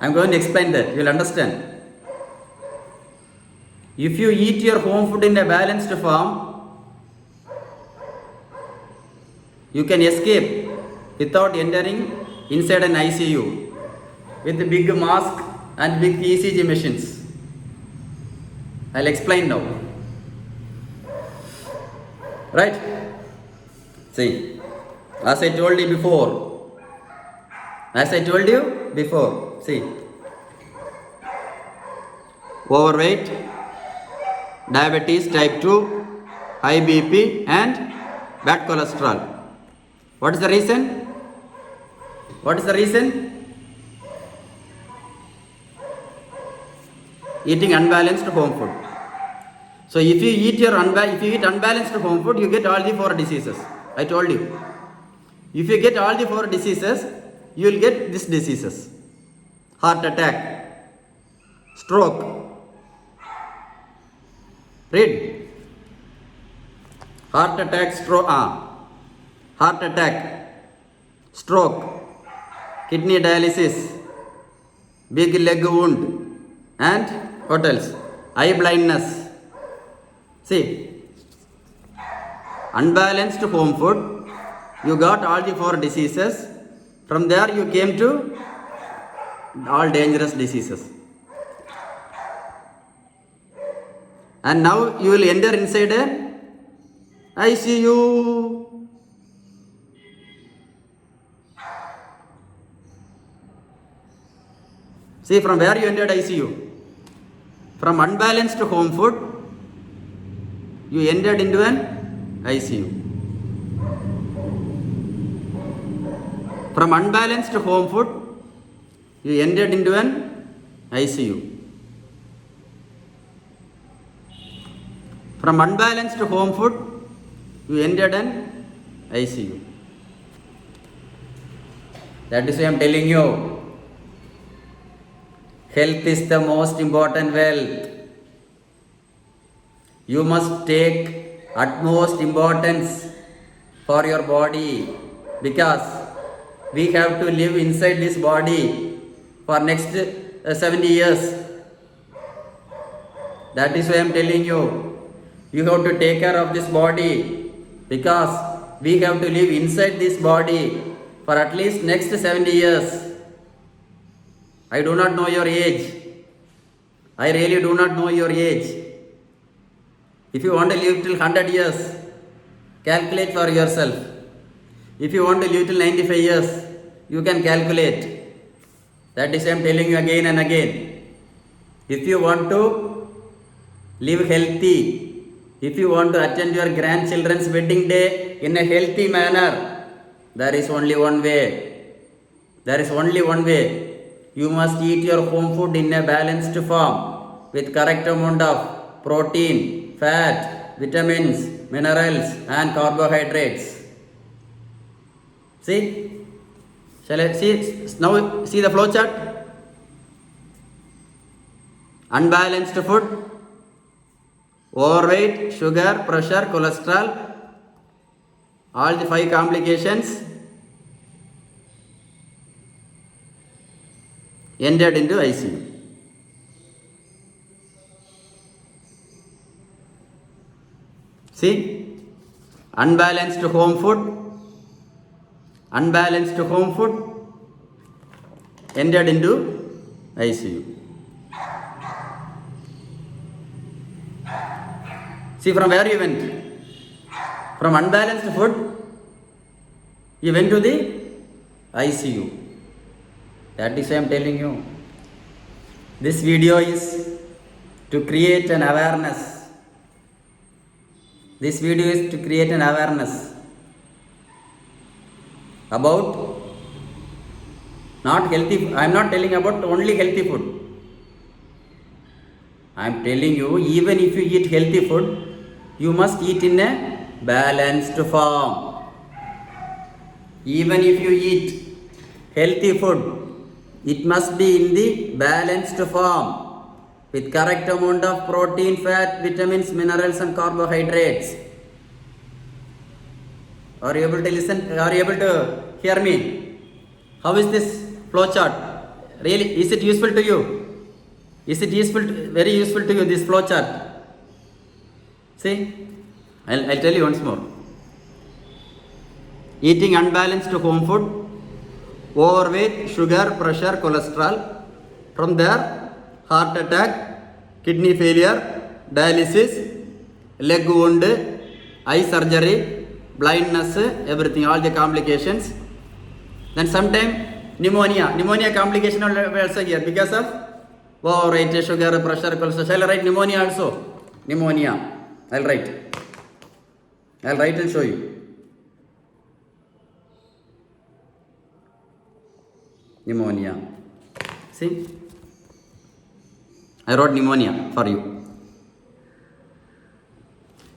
I am going to explain that. You will understand. If you eat your home food in a balanced form, you can escape without entering inside an ICU with a big mask and big ECG machines. I will explain now. Right? See, as I told you before, see, overweight, diabetes type 2, high BP and bad cholesterol. What is the reason? Eating unbalanced home food. So if you eat unbalanced home food, you get all the 4 diseases. I told you. If you get all the 4 diseases, you will get these diseases. Heart attack, stroke. Read. Heart attack, heart attack, stroke, kidney dialysis, big leg wound, and what else? Eye blindness. See, unbalanced home food, you got all the 4 diseases. From there you came to all dangerous diseases. And now you will enter inside a ICU. See, from where you entered ICU? From unbalanced home food, you entered into an ICU. From unbalanced home food, you entered into an ICU. From unbalanced home food, you entered an ICU. That is why I am telling you, health is the most important wealth. You must take utmost importance for your body, because we have to live inside this body for next 70 years. That is why I am telling you, you have to take care of this body, because we have to live inside this body for at least next 70 years. I do not know your age. I really do not know your age. If you want to live till 100 years, calculate for yourself. If you want to live till 95 years, you can calculate. That is why I am telling you again and again. If you want to live healthy, if you want to attend your grandchildren's wedding day in a healthy manner, there is only one way. There is only one way. You must eat your home food in a balanced form with correct amount of protein, fat, vitamins, minerals and carbohydrates. See? Shall I see? Now see the flow chart. Unbalanced food, overweight, sugar, pressure, cholesterol, all the 5 complications entered into ICU. See, unbalanced home food entered into ICU. See, from where you went? From unbalanced food, you went to the ICU. That is why I am telling you. This video is to create an awareness. This video is to create an awareness about not healthy. I am not telling about only healthy food. I am telling you, even if you eat healthy food, you must eat in a balanced form. Even if you eat healthy food, it must be in the balanced form with correct amount of protein, fat, vitamins, minerals and carbohydrates. Are you able to listen? Are you able to hear me? How is this flow chart? Really, is it useful to you? Is it useful? Very useful to you, this flow chart? See, I'll tell you once more. Eating unbalanced home food, overweight, sugar, pressure, cholesterol. From there, heart attack, kidney failure, dialysis, leg wound, eye surgery, blindness, everything, all the complications. Then sometime pneumonia complication also here because of overweight, sugar, pressure, cholesterol. Shall I write pneumonia also? Pneumonia. I'll write and show you. Pneumonia. See? I wrote pneumonia for you.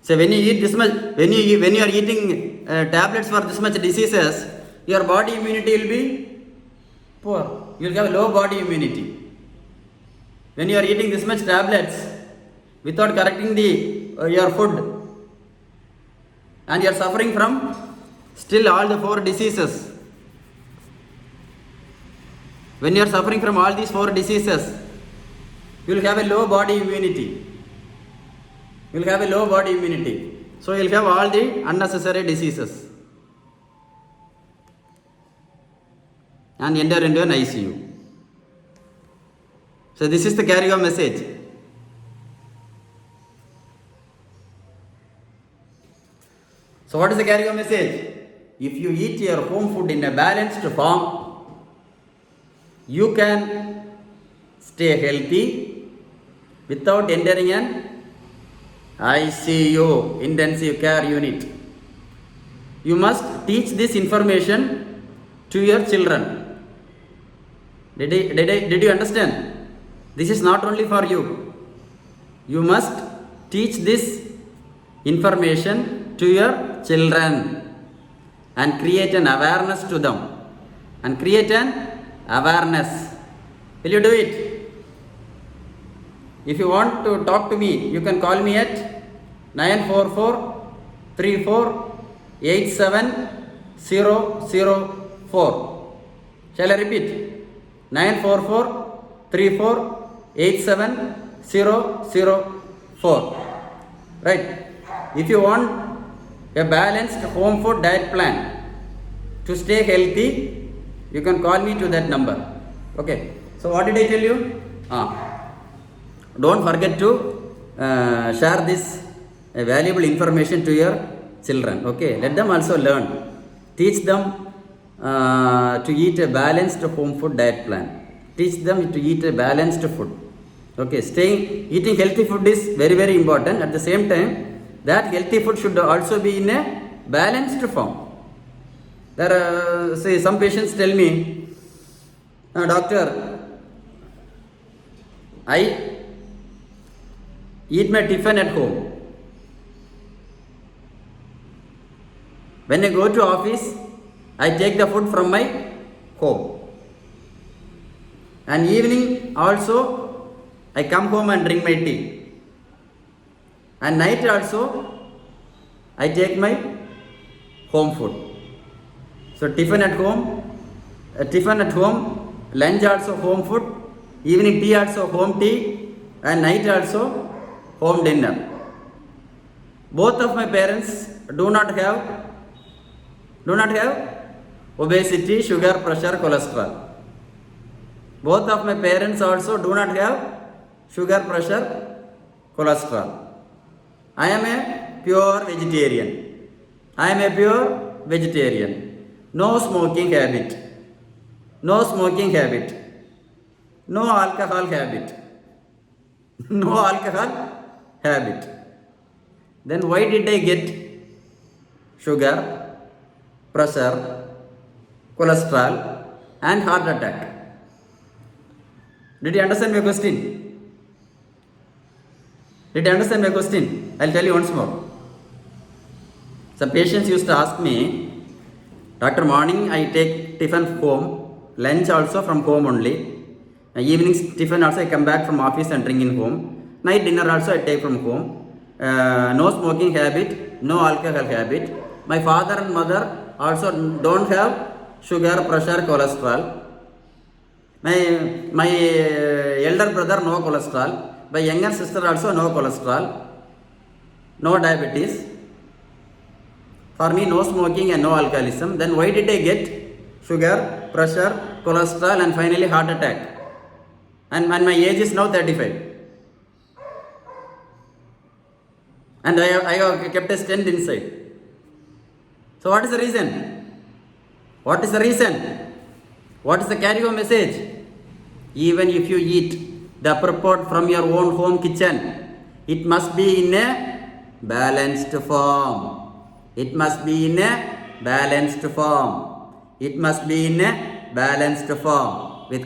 So when you eat this much, when you are eating tablets for this much diseases, your body immunity will be poor. You will have low body immunity. When you are eating this much tablets without correcting your food, and you are suffering from still all the 4 diseases. When you are suffering from all these 4 diseases, you will have a low body immunity. You will have a low body immunity. So you will have all the unnecessary diseases and enter into an ICU. So this is the carry-on message. So what is the carry-on message? If you eat your home food in a balanced form, you can stay healthy without entering an ICU, intensive care unit. You must teach this information to your children. Did you understand? This is not only for you. You must teach this information to your children and create an awareness to them. And create an awareness. Will you do it? If you want to talk to me, you can call me at 944 34 87004. Shall I repeat? 944 34 87004. Right. If you want a balanced home food diet plan to stay healthy, you can call me to that number. Okay. So what did I tell you? Don't forget to share this valuable information to your children. Okay. Let them also learn. Teach them to eat a balanced home food diet plan. Teach them to eat a balanced food. Okay, eating healthy food is very, very important. At the same time, that healthy food should also be in a balanced form. There are, say, some patients tell me, doctor, I eat my tiffin at home. When I go to office, I take the food from my home. And evening also, I come home and drink my tea. And night also, I take my home food. So tiffin at home, lunch also home food, evening tea also home tea, and night also home dinner. Both of my parents do not have obesity, sugar, pressure, cholesterol. Both of my parents also do not have sugar, pressure, cholesterol. I am a pure vegetarian. No smoking habit. No alcohol habit. Then why did I get sugar, pressure, cholesterol and heart attack? Did you understand my question? I'll tell you once more. Some patients used to ask me, Doctor, morning I take tiffin home, lunch also from home only, evening tiffin also I come back from office and drink in home, night dinner also I take from home, no smoking habit, no alcohol habit. My father and mother also don't have sugar, pressure, cholesterol. My elder brother no cholesterol. My younger sister also no cholesterol, no diabetes. For me no smoking and no alcoholism. Then why did I get sugar, pressure, cholesterol and finally heart attack? And my age is now 35. And I have kept a stent inside. So what is the reason? What is the carry-on message? Even if you eat the upper part from your own home kitchen, it must be in a balanced form. With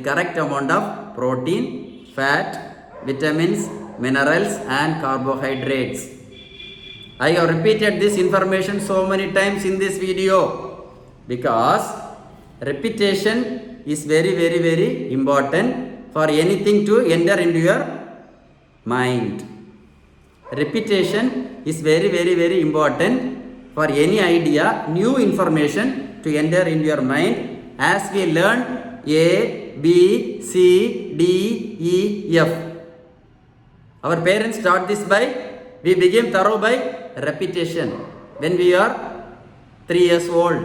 correct amount of protein, fat, vitamins, minerals and carbohydrates. I have repeated this information so many times in this video because repetition is very, very, very important for anything to enter into your mind. Repetition is very, very, very important for any idea, new information to enter into your mind. As we learn A, B, C, D, E, F. Our parents taught this by, we became thorough by repetition when we are 3 years old.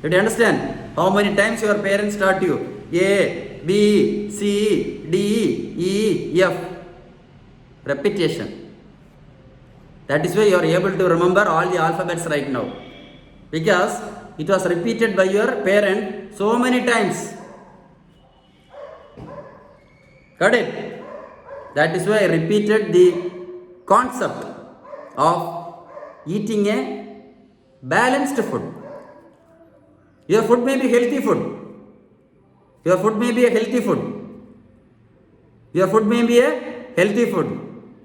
Did you understand? How many times your parents taught you? A, B, C, D, E, F. Repetition. That is why you are able to remember all the alphabets right now. Because it was repeated by your parent so many times. Got it? That is why I repeated the concept of eating a balanced food. Your food may be healthy food. Your food may be a healthy food. Your food may be a healthy food.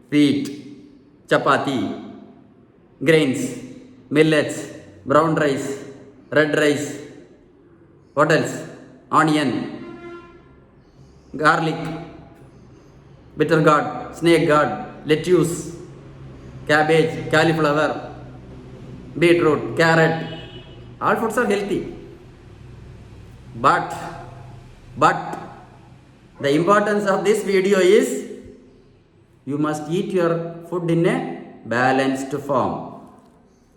Wheat, chapati, grains, millets, brown rice, red rice. What else? Onion, garlic, bitter gourd, snake gourd, lettuce, cabbage, cauliflower, beetroot, carrot. All foods are healthy. But the importance of this video is you must eat your food in a balanced form.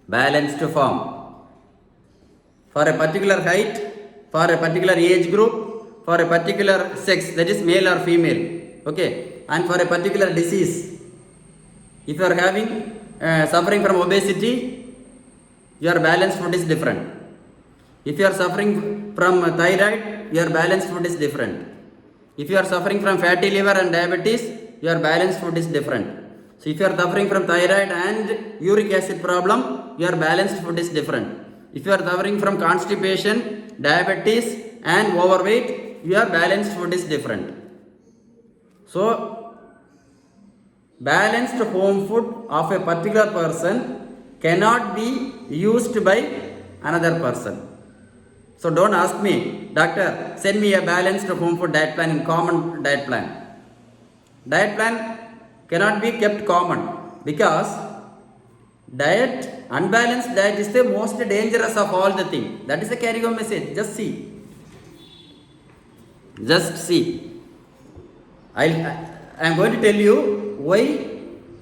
Balanced form. For a particular height, for a particular age group, for a particular sex, that is male or female. Okay. And for a particular disease. If you are having suffering from obesity, your balanced food is different. If you are suffering from thyroid, your balanced food is different. If you are suffering from fatty liver and diabetes, your balanced food is different. So if you are suffering from thyroid and uric acid problem, your balanced food is different. If you are suffering from constipation, diabetes and overweight, your balanced food is different. So balanced home food of a particular person cannot be used by another person. So don't ask me, doctor, send me a balanced home food diet plan in common diet plan. Diet plan cannot be kept common because unbalanced diet is the most dangerous of all the things. That is the carry home message. Just see. Just see. I am going to tell you why.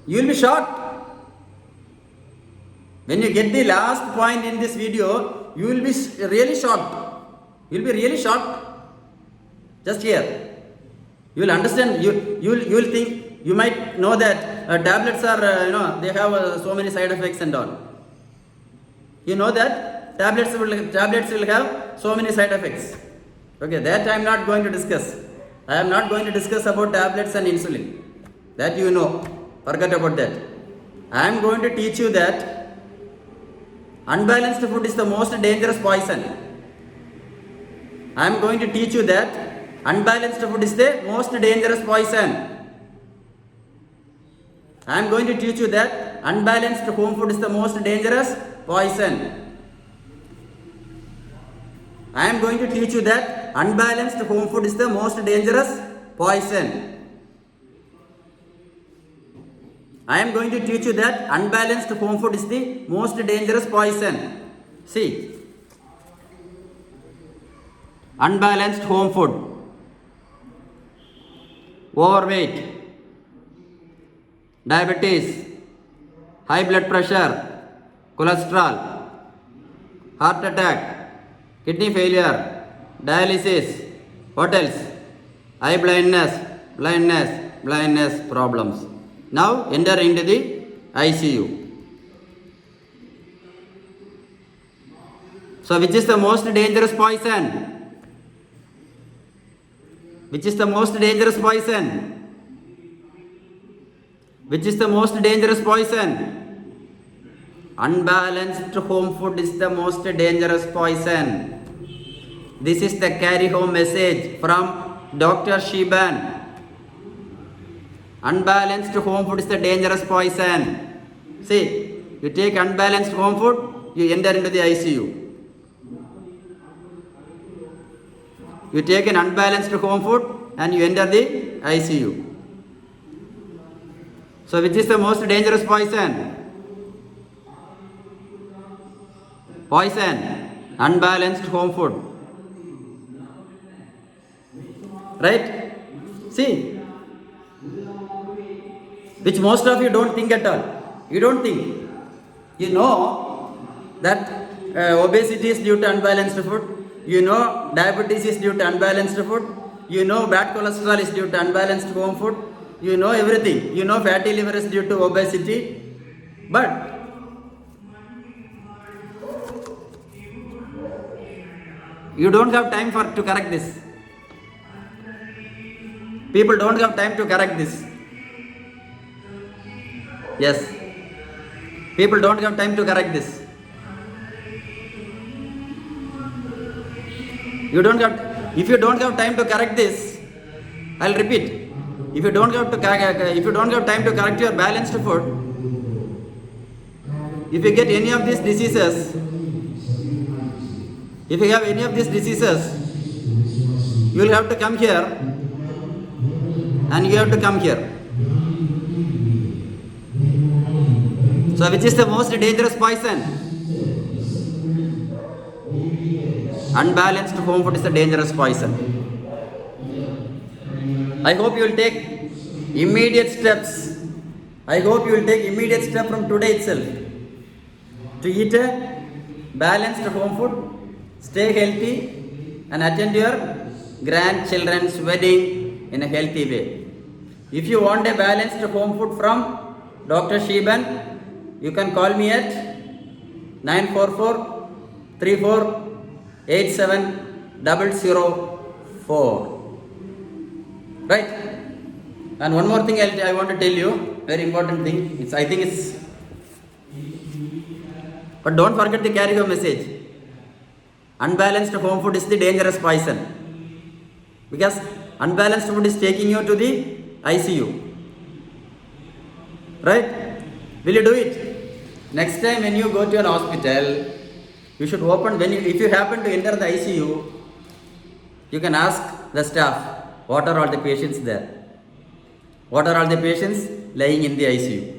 You will be shocked. When you get the last point in this video, you will be really shocked. You will be really shocked. Just here. You will understand. You will think. You might know that tablets are they have so many side effects and all. You know that tablets will have so many side effects. Okay, that I am not going to discuss. I am not going to discuss about tablets and insulin. That you know. Forget about that. I am going to teach you that unbalanced food is the most dangerous poison. I am going to teach you that unbalanced food is the most dangerous poison. I am going to teach you that unbalanced home food is the most dangerous poison. I am going to teach you that unbalanced home food is the most dangerous poison. I am going to teach you that unbalanced home food is the most dangerous poison. See. Unbalanced home food. Overweight. Diabetes. High blood pressure. Cholesterol. Heart attack. Kidney failure. Dialysis. What else? Eye blindness problems. Now enter into the ICU. So which is the most dangerous poison? Which is the most dangerous poison? Which is the most dangerous poison? Unbalanced home food is the most dangerous poison. This is the carry home message from Dr. SHEBAN. Unbalanced home food is the dangerous poison. See, you take unbalanced home food, you enter into the ICU. you take an unbalanced home food and you enter the ICU. So which is the most dangerous poison? Poison, unbalanced home food. Right? See, which most of you don't think at all. You don't think. You know that obesity is due to unbalanced food. You know diabetes is due to unbalanced food. You know bad cholesterol is due to unbalanced home food. You know everything. You know fatty liver is due to obesity. But you don't have time to correct this. People don't have time to correct this. Yes. People don't have time to correct this. If you don't have time to correct this, I'll repeat. If you don't have time to correct your balanced food, if you get any of these diseases, if you have any of these diseases, you will have to come here and you have to come here. So which is the most dangerous poison? Unbalanced home food is the dangerous poison. I hope you will take immediate steps. I hope you will take immediate step from today itself to eat a balanced home food, stay healthy and attend your grandchildren's wedding in a healthy way. If you want a balanced home food from Dr. SHEBAN, you can call me at 944-34-87-004. Right? And one more thing I want to tell you, very important thing. But don't forget to carry your message. Unbalanced home food is the dangerous poison. Because unbalanced food is taking you to the ICU. Right? Will you do it? Next time when you go to an hospital, you should if you happen to enter the ICU, you can ask the staff, what are all the patients there? What are all the patients lying in the ICU?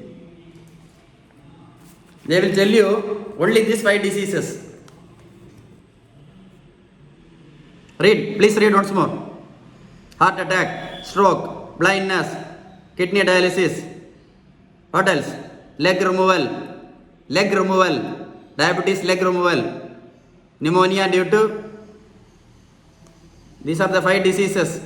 They will tell you only these 5 diseases. Please read once more. Heart attack, stroke, blindness, kidney dialysis. What else? Leg removal, diabetes leg removal, pneumonia due to. These are the 5 diseases.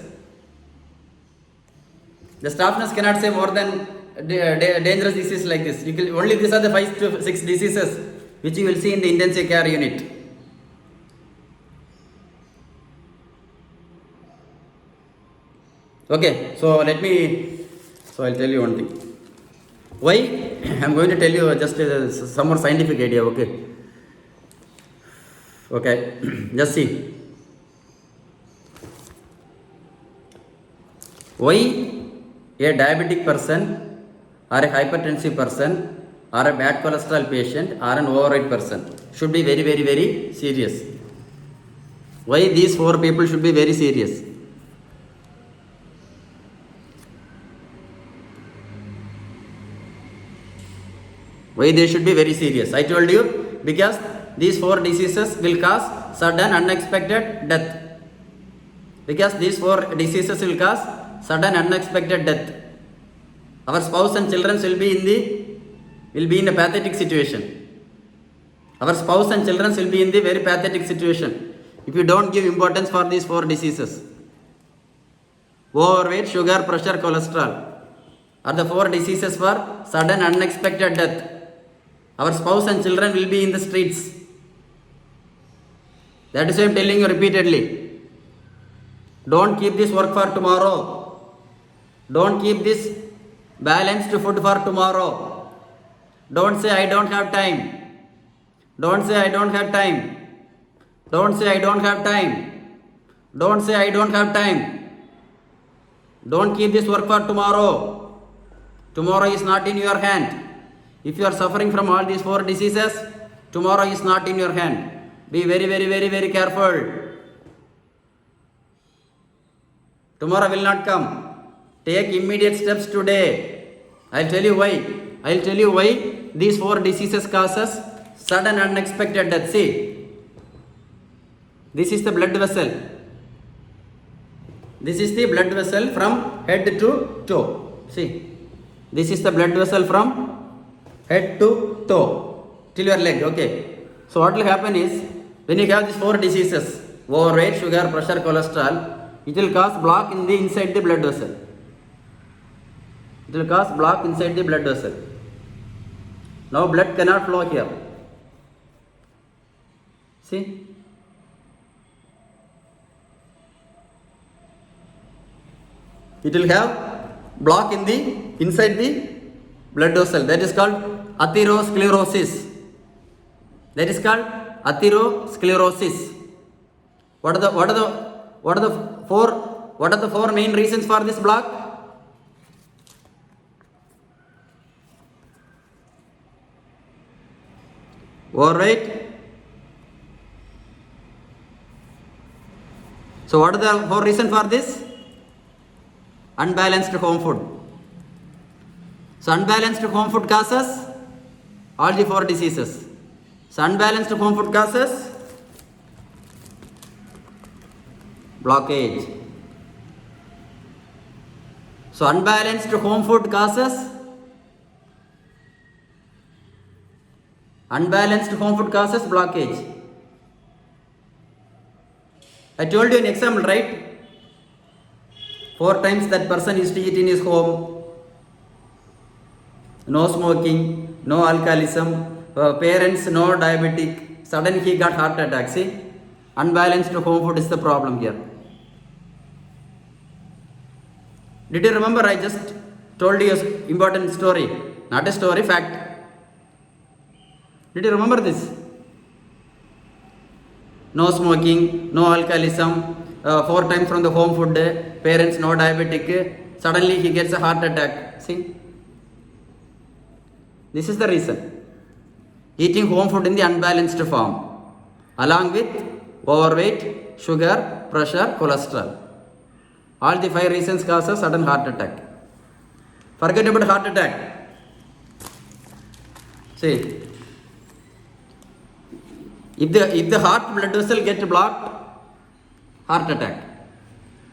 The staff nurse cannot say more than dangerous diseases like this. Only these are the 5 to 6 diseases which you will see in the intensive care unit. Okay, so I'll tell you one thing. Why? I'm going to tell you just some more scientific idea, okay? Okay, just see. Why a diabetic person or a hypertensive person or a bad cholesterol patient or an overweight person should be very, very, very serious? Why these 4 people should be very serious? Why they should be very serious? I told you, because these 4 diseases will cause sudden unexpected death. Because these 4 diseases will cause sudden unexpected death. Our spouse and children will be in a pathetic situation. Our spouse and children will be in the very pathetic situation if you don't give importance for these 4 diseases. Overweight, sugar, pressure, cholesterol are the 4 diseases for sudden unexpected death. Our spouse and children will be in the streets. That is why I am telling you repeatedly. Don't keep this work for tomorrow. Don't keep this balanced food for tomorrow. Don't say I don't have time. Don't say I don't have time. Don't say I don't have time. Don't say I don't have time. Don't keep this work for tomorrow. Tomorrow is not in your hand. If you are suffering from all these 4 diseases, tomorrow is not in your hand. Be very, very, very, very careful. Tomorrow will not come. Take immediate steps today. I'll tell you why. I'll tell you why these 4 diseases causes sudden unexpected death. See, this is the blood vessel. This is the blood vessel from head to toe. See, this is the blood vessel from head to toe till your leg. Okay. So what will happen is, when you have these 4 diseases, overweight, sugar, pressure, cholesterol, it will cause block in the inside the blood vessel. It will cause block inside the blood vessel. Now blood cannot flow here. See? It will have block in the inside the blood vessel. That is called atherosclerosis. That is called atherosclerosis. What are the 4 main reasons for this block? Overweight. So what are the 4 reasons for this? Unbalanced home food. So unbalanced home food causes all the 4 diseases. So unbalanced home food causes blockage. So unbalanced home food causes blockage. I told you an example, right? 4 times that person used to eat in his home. No smoking, no alcoholism, parents no diabetic. Suddenly he got heart attack. See, unbalanced home food is the problem here. Did you remember I just told you an important story? Not a story, fact. Did you remember this? No smoking, no alcoholism, 4 times from the home food, parents no diabetic, suddenly he gets a heart attack. See? This is the reason. Eating home food in the unbalanced form, along with overweight, sugar, pressure, cholesterol. All the 5 reasons cause a sudden heart attack. Forget about heart attack. See, if the heart blood vessel get blocked, heart attack.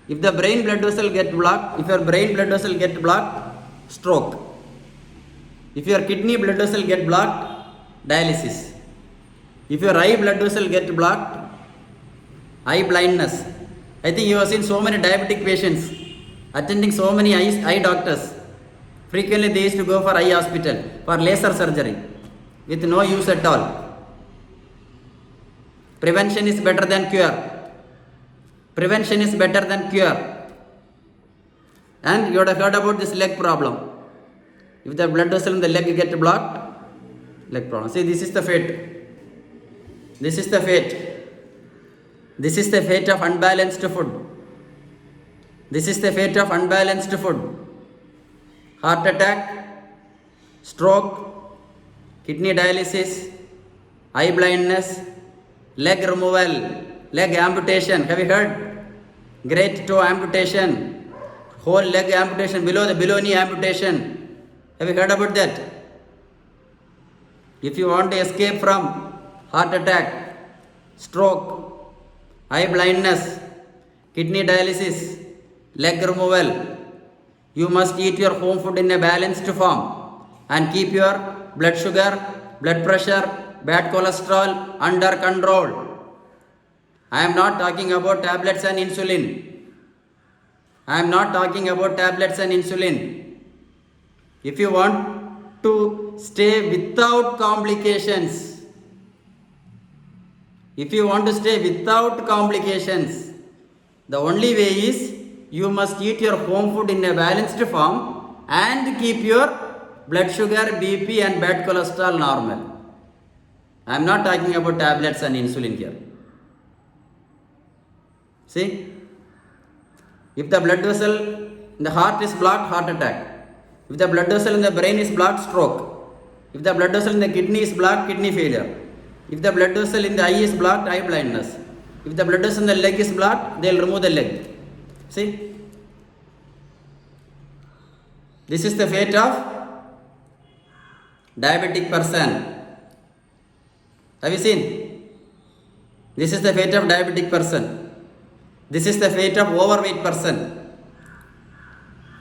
If the brain blood vessel get blocked, if your brain blood vessel get blocked, stroke. If your kidney blood vessel get blocked, dialysis. If your eye blood vessel get blocked, eye blindness. I think you have seen so many diabetic patients attending so many eye doctors. Frequently they used to go for eye hospital for laser surgery with no use at all. Prevention is better than cure. Prevention is better than cure. And you would have heard about this leg problem. If the blood vessel in the leg get blocked, leg problem. See, this is the fate. This is the fate. This is the fate of unbalanced food. This is the fate of unbalanced food. Heart attack, stroke, kidney dialysis, eye blindness, leg removal, leg amputation. Have you heard? Great toe amputation, whole leg amputation, below knee amputation. Have you heard about that? If you want to escape from heart attack, stroke, eye blindness, kidney dialysis, leg removal, you must eat your home food in a balanced form and keep your blood sugar, blood pressure, bad cholesterol under control. I am not talking about tablets and insulin. I am not talking about tablets and insulin. If you want to stay without complications, if you want to stay without complications, the only way is you must eat your home food in a balanced form and keep your blood sugar, BP and bad cholesterol normal. I am not talking about tablets and insulin here. See, if the blood vessel in the heart is blocked, heart attack. If the blood vessel in the brain is blocked, stroke. If the blood vessel in the kidney is blocked, kidney failure. If the blood vessel in the eye is blocked, eye blindness. If the blood vessel in the leg is blocked, they will remove the leg. See, This is the fate of diabetic person. Have you seen? This is the fate of diabetic person. This is the fate of overweight person.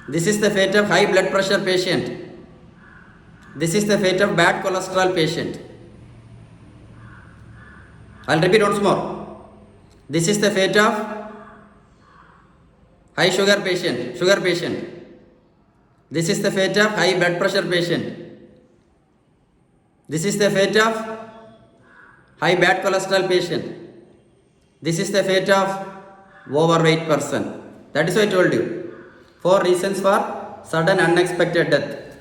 This is the fate of high blood pressure patient. This is the fate of bad cholesterol patient. I'll repeat once more. This is the fate of high sugar patient. This is the fate of high blood pressure patient. This is the fate of high bad cholesterol patient. This is the fate of overweight person. That is why I told you. 4 reasons for sudden unexpected death.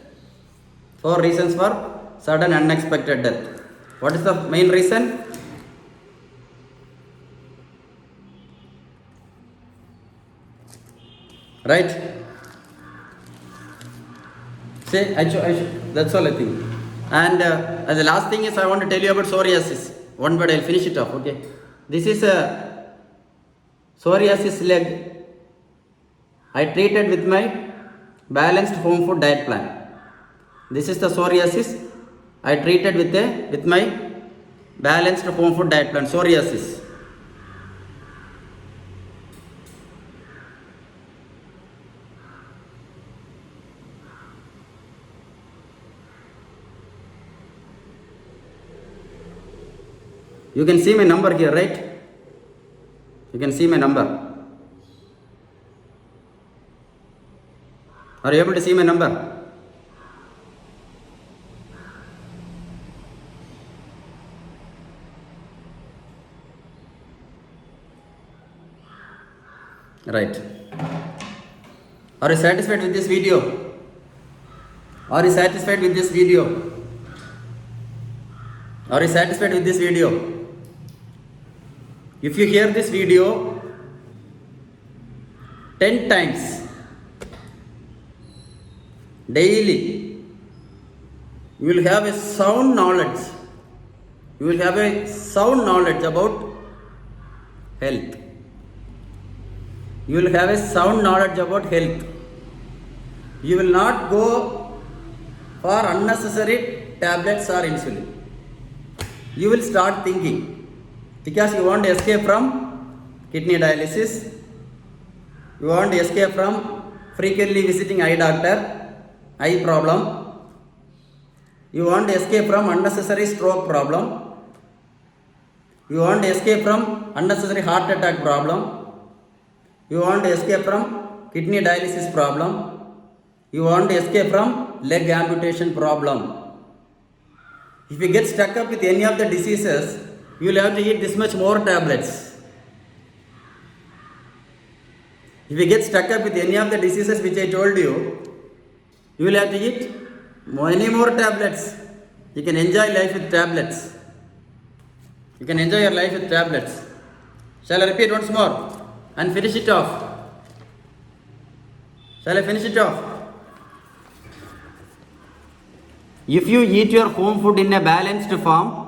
4 reasons for sudden unexpected death. What is the main reason? Right? Say, that's all I think. And the last thing is I want to tell you about psoriasis. One word, I'll finish it off, okay? This is a psoriasis leg. I treated with my balanced home food diet plan. This is the psoriasis I treated with my balanced home food diet plan. Psoriasis. You can see my number here, right? You can see my number. Are you able to see my number? Right. Are you satisfied with this video? Are you satisfied with this video? Are you satisfied with this video? If you hear this video 10 times daily, you will have a sound knowledge. You will have a sound knowledge about health. You will have a sound knowledge about health. You will not go for unnecessary tablets or insulin. You will start thinking. Because you want to escape from kidney dialysis, you want to escape from frequently visiting eye doctor, eye problem, you want to escape from unnecessary stroke problem, you want to escape from unnecessary heart attack problem, you want to escape from kidney dialysis problem, you want to escape from leg amputation problem. If you get stuck up with any of the diseases, you will have to eat this much more tablets. If you get stuck up with any of the diseases which I told you, you will have to eat many more tablets. You can enjoy life with tablets. You can enjoy your life with tablets. Shall I repeat once more and finish it off? Shall I finish it off? If you eat your home food in a balanced form,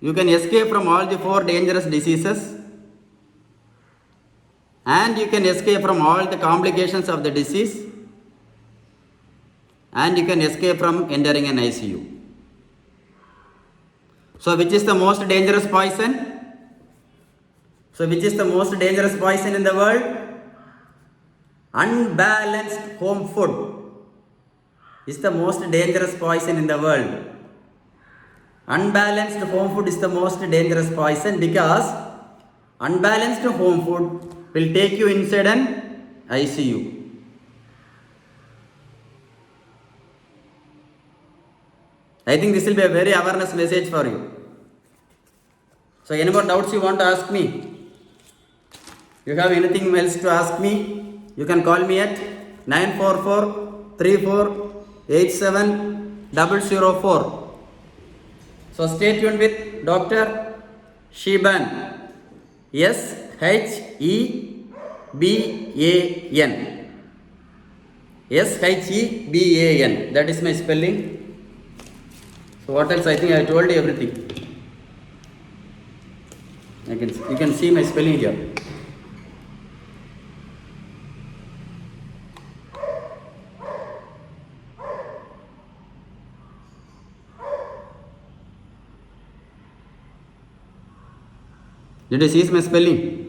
you can escape from all the 4 dangerous diseases, and you can escape from all the complications of the disease, and you can escape from entering an ICU. So which is the most dangerous poison? Which is the most dangerous poison in the world? Unbalanced home food is the most dangerous poison in the world. Unbalanced home food is the most dangerous poison because unbalanced home food will take you inside an ICU. I think this will be a very awareness message for you. So any more doubts you want to ask me? You have anything else to ask me? You can call me at 944-3487-004. So stay tuned with Dr. SHEBAN. SHEBAN. SHEBAN. That is my spelling. So what else? I think I told you everything. You can see my spelling here. Did you see my spelling?